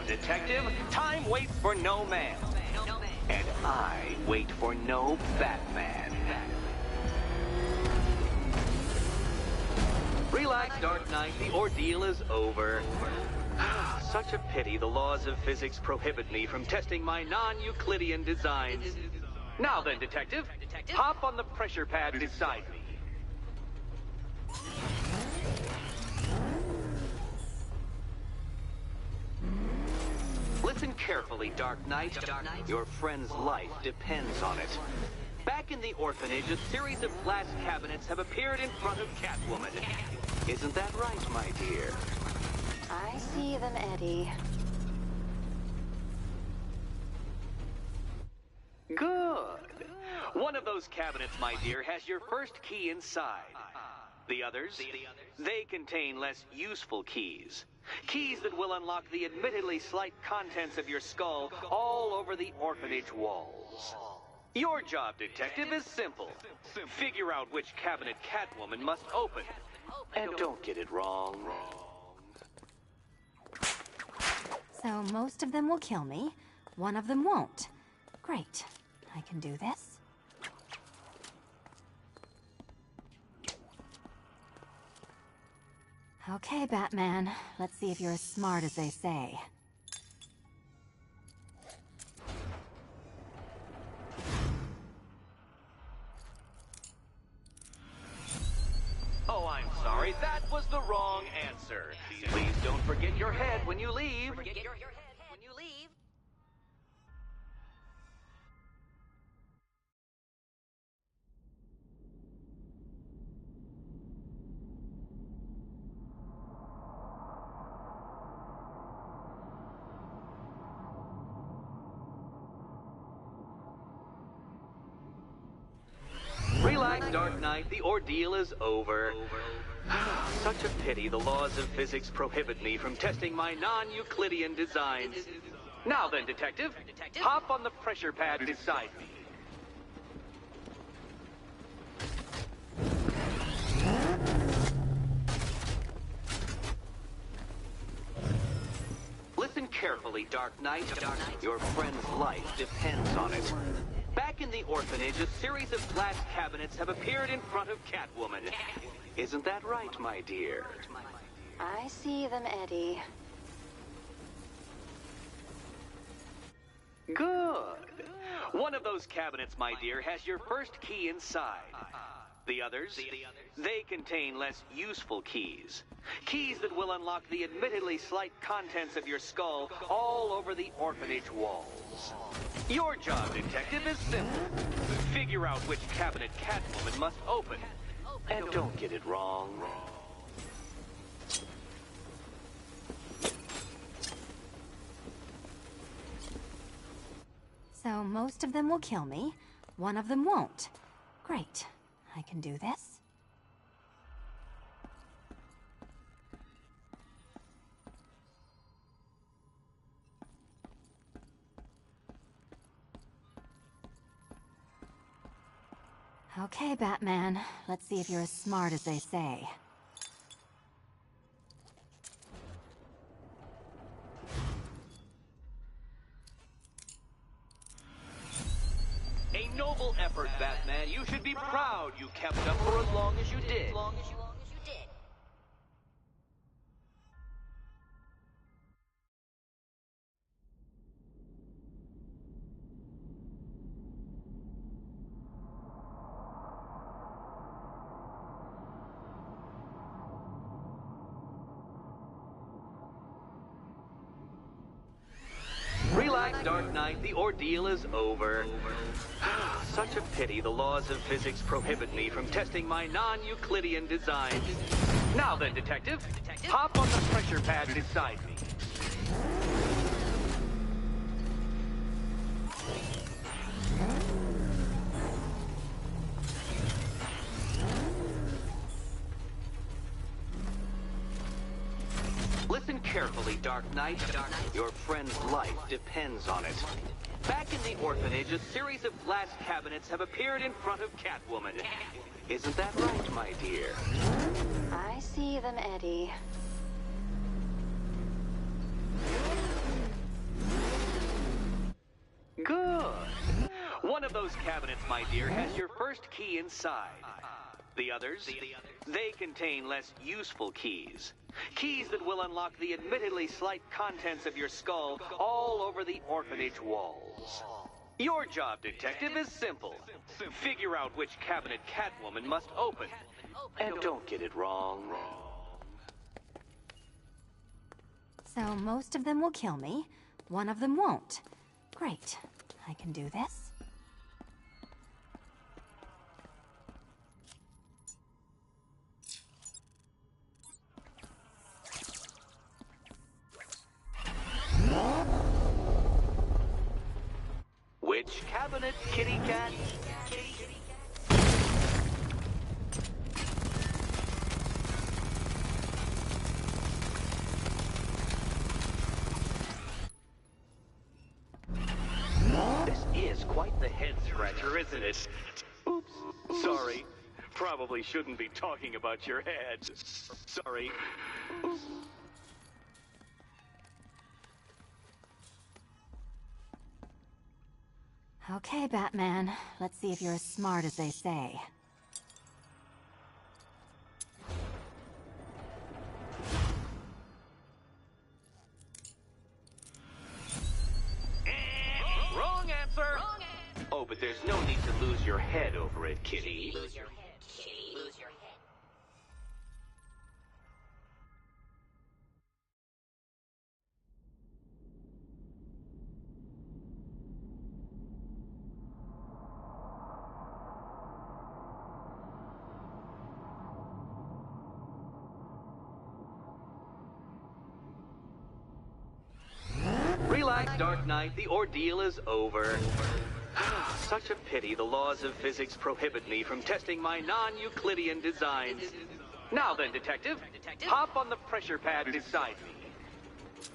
S21: Detective, time waits for no man. And I wait for no Batman. Relax, Dark Knight. The ordeal is over. Such a pity the laws of physics prohibit me from testing my non-Euclidean designs. Now then, Detective, hop on the pressure pad beside me. Listen carefully, Dark Knight. Your friend's life depends on it. Back in the orphanage, a series of glass cabinets have appeared in front of Catwoman. Isn't that right, my dear?
S12: I see them, Eddie.
S21: Good. One of those cabinets, my dear, has your first key inside. The others, they contain less useful keys. Keys that will unlock the admittedly slight contents of your skull all over the orphanage walls. Your job, detective, is simple. Figure out which cabinet Catwoman must open. And don't get it wrong.
S11: So most of them will kill me. One of them won't. Great. I can do this. Okay, Batman. Let's see if you're as smart as they say.
S21: Oh, I'm sorry. That was the wrong answer. Please don't forget your head when you leave. Relax, Dark Knight. The ordeal is over. Such a pity the laws of physics prohibit me from testing my non-Euclidean designs. Now then, detective, hop on the pressure pad beside me. Listen carefully, Dark Knight. Your friend's life depends on it. Back in the orphanage, a series of glass cabinets have appeared in front of Catwoman. Isn't that right, my dear?
S11: I see them, Eddie.
S21: Good. One of those cabinets, my dear, has your first key inside. The others, they contain less useful keys. Keys that will unlock the admittedly slight contents of your skull all over the orphanage walls. Your job, detective, is simple. Figure out which cabinet Catwoman must open. And don't get it wrong.
S11: So most of them will kill me. One of them won't. Great. I can do this. Okay, Batman. Let's see if you're as smart as they say.
S21: A noble effort, Batman. You should be proud you kept up for as long as you did. Relax, Dark Knight. The ordeal is over. Such a pity the laws of physics prohibit me from testing my non-Euclidean designs. Now then, detective, hop on the pressure pad beside me. Listen carefully, Dark Knight. Your friend's life depends on it. Back in the orphanage, a series of glass cabinets have appeared in front of Catwoman. Isn't that right, my dear?
S11: I see them, Eddie.
S21: Good. One of those cabinets, my dear, has your first key inside. The others, they contain less useful keys. Keys that will unlock the admittedly slight contents of your skull all over the orphanage walls. Your job, detective, is simple. Figure out which cabinet Catwoman must open. And don't get it wrong.
S11: So most of them will kill me. One of them won't. Great. I can do this.
S21: Which cabinet, kitty cat? answer, isn't it? Oops. Sorry. Probably shouldn't be talking about your head. Sorry.
S11: Okay, Batman. Let's see if you're as smart as they say.
S21: Wrong answer! Oh, but there's no need to lose your head over it, kitty.
S10: Lose your head, kitty. Lose your head.
S21: Relax, Dark Knight. The ordeal is over. Such a pity the laws of physics prohibit me from testing my non-Euclidean designs. Now then, Detective, hop on the pressure pad beside me.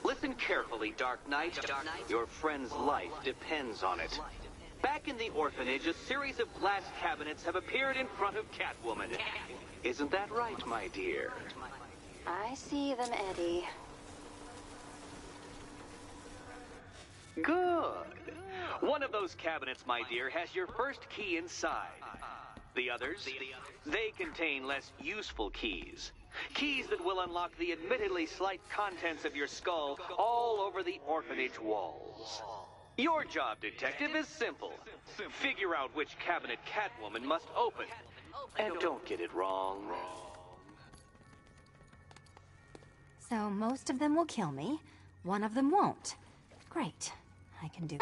S21: Listen carefully, Dark Knight. Your friend's life depends on it. Back in the orphanage, a series of glass cabinets have appeared in front of Catwoman. Isn't that right, my dear?
S12: I see them, Eddie.
S21: Good. One of those cabinets, my dear, has your first key inside. The others, they contain less useful keys. Keys that will unlock the admittedly slight contents of your skull all over the orphanage walls. Your job, Detective, is simple. Figure out which cabinet Catwoman must open. And don't get it wrong.
S11: So most of them will kill me. One of them won't. Great. I can do it.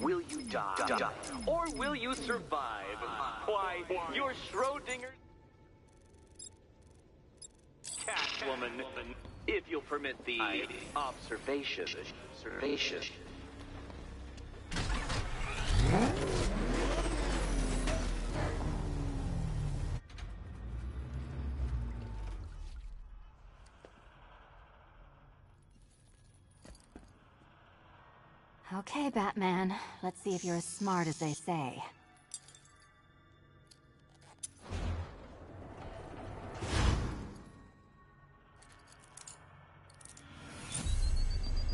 S21: Will you die? Or will you survive? Why, you're Schrodinger's Catwoman. If you'll permit the observation.
S11: Okay, Batman. Let's see if you're as smart as they say.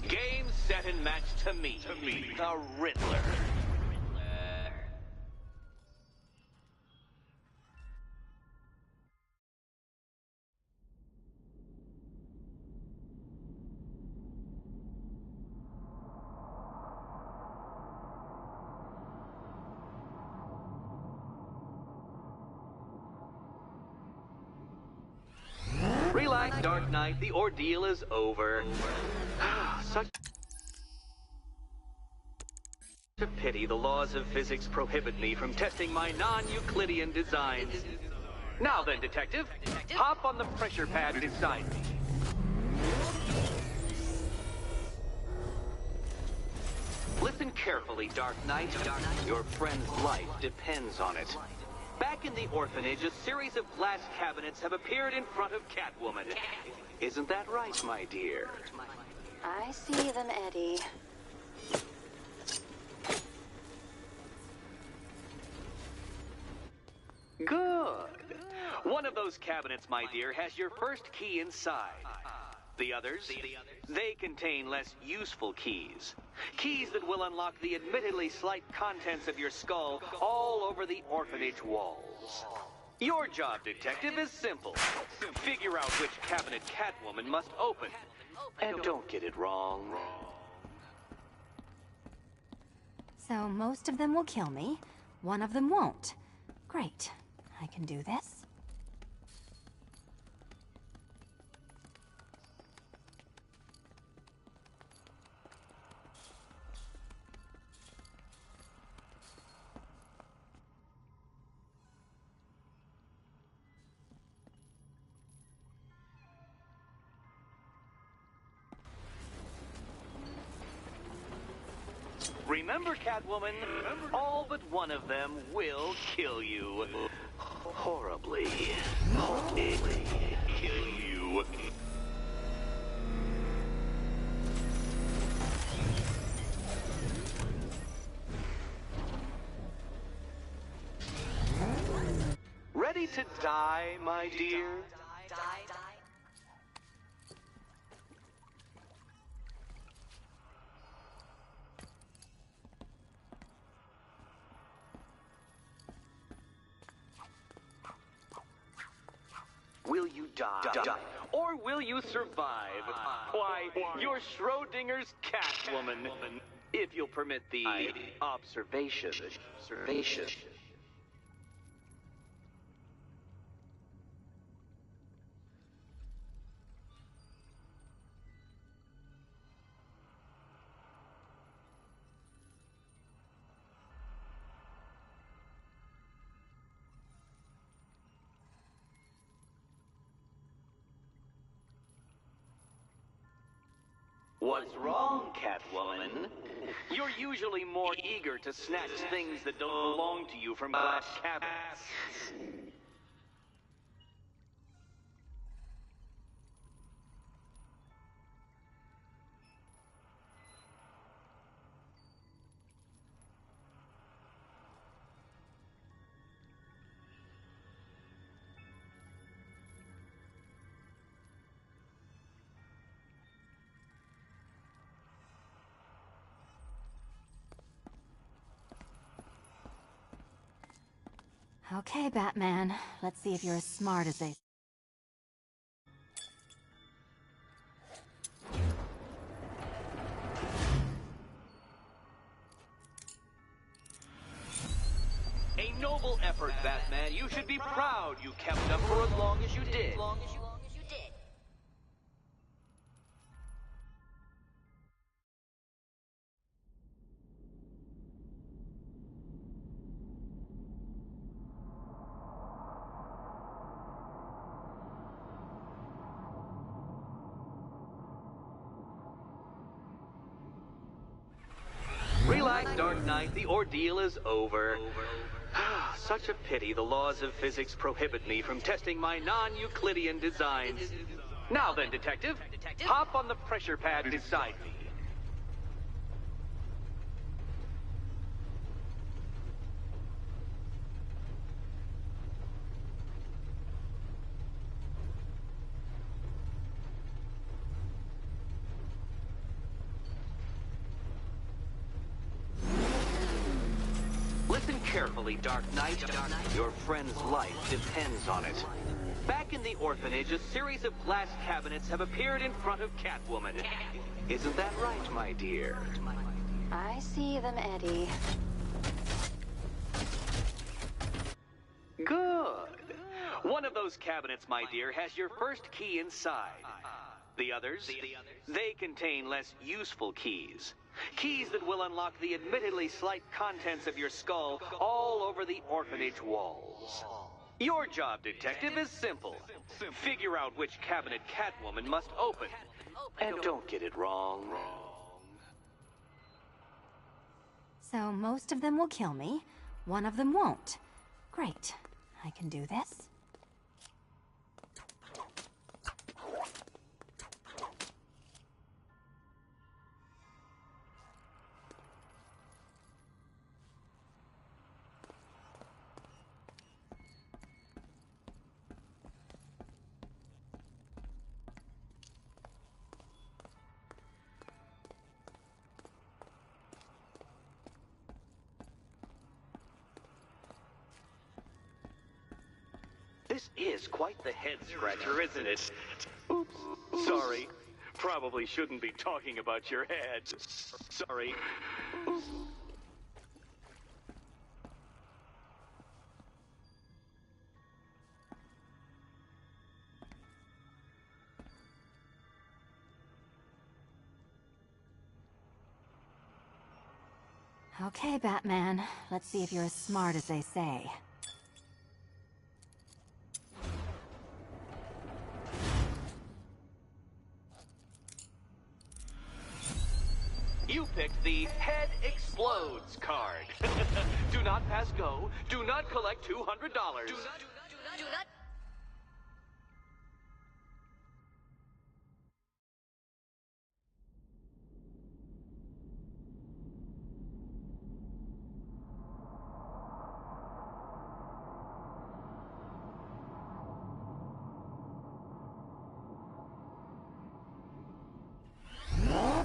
S21: Game, set, and match to me. The Riddler. Relax, Dark Knight. The ordeal is over. Such a pity the laws of physics prohibit me from testing my non-Euclidean designs. Now then, Detective, hop on the pressure pad beside me. Listen carefully, Dark Knight. Your friend's life depends on it. Back in the orphanage, a series of glass cabinets have appeared in front of Catwoman. Isn't that right, my dear?
S12: I see them, Eddie.
S21: Good. One of those cabinets, my dear, has your first key inside. The others, they contain less useful keys. Keys that will unlock the admittedly slight contents of your skull all over the orphanage walls. Your job, Detective, is simple. Figure out which cabinet Catwoman must open. And don't get it wrong.
S11: So most of them will kill me. One of them won't. Great. I can do this.
S21: Remember, Catwoman, all but one of them will kill you. Horribly. Horribly kill you. Ready to die, my dear? Will you die? Or will you survive? Why, you're Schrodinger's Catwoman. If you'll permit the observation. What's wrong, Catwoman? You're usually more eager to snatch things that don't belong to you from glass cabinets.
S11: Okay, Batman. Let's see if you're as smart as they...
S21: A noble effort, Batman. You should be proud you kept up for as long as you did. Relax, Dark Knight. The ordeal is over. Such a pity the laws of physics prohibit me from testing my non-Euclidean designs. Now then, Detective, hop on the pressure pad beside me. Listen carefully, Dark Knight. Your friend's life depends on it. Back in the orphanage, a series of glass cabinets have appeared in front of Catwoman. Isn't that right, my dear?
S12: I see them, Eddie.
S21: Good. One of those cabinets, my dear, has your first key inside. The others, they contain less useful keys. Keys that will unlock the admittedly slight contents of your skull all over the orphanage walls. Your job, Detective, is simple. Figure out which cabinet Catwoman must open. And don't get it wrong.
S11: So most of them will kill me. One of them won't. Great. I can do this.
S21: This is quite the head-scratcher, isn't it? Oops. Sorry. Probably shouldn't be talking about your head. Sorry. Oops.
S11: Okay, Batman. Let's see if you're as smart as they say.
S21: You picked the Head Explodes card. Do not pass go. Do not collect $200. Do not.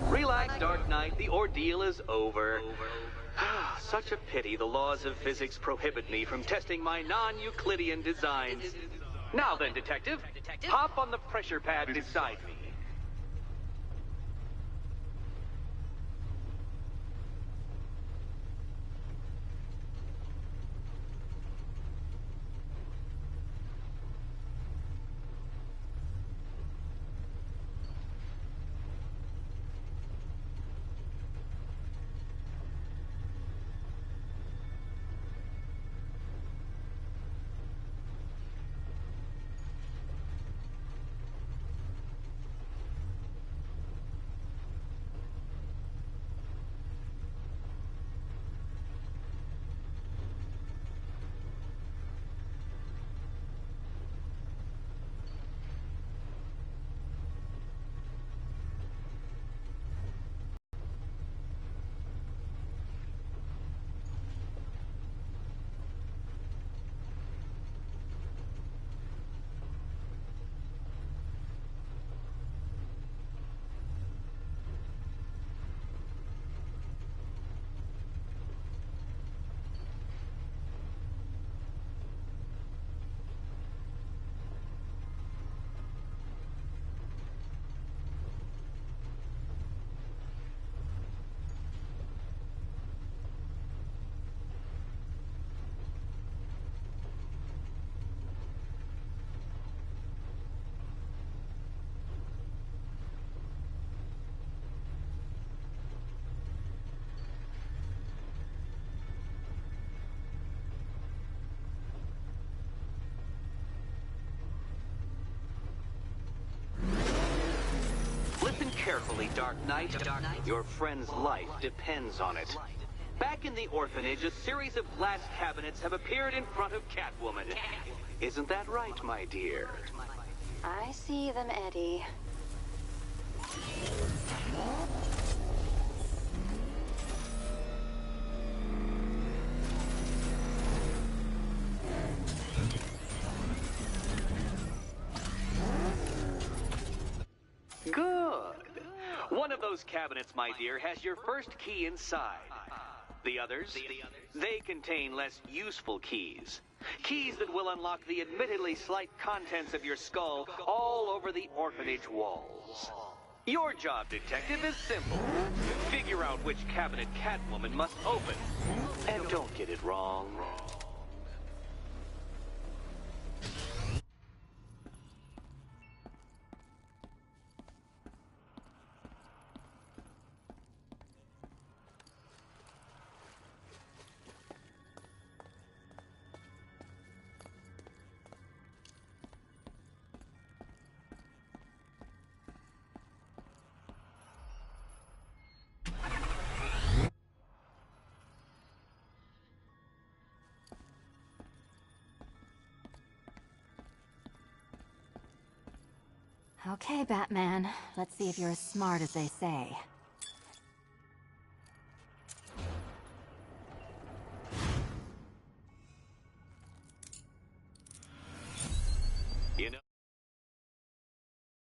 S21: Relax, Dark Knight. The ordeal is over. Such a pity the laws of physics prohibit me from testing my non-Euclidean designs. Now then, Detective, hop on the pressure pad beside me. Listen carefully, Dark Knight. Your friend's life depends on it. Back in the orphanage, a series of glass cabinets have appeared in front of Catwoman. Isn't that right, my dear?
S12: I see them, Eddie.
S21: Good. One of those cabinets, my dear, has your first key inside. The others, they contain less useful keys. Keys that will unlock the admittedly slight contents of your skull all over the orphanage walls. Your job, Detective, is simple. Figure out which cabinet Catwoman must open. And don't get it wrong.
S11: Okay, Batman. Let's see if you're as smart as they say.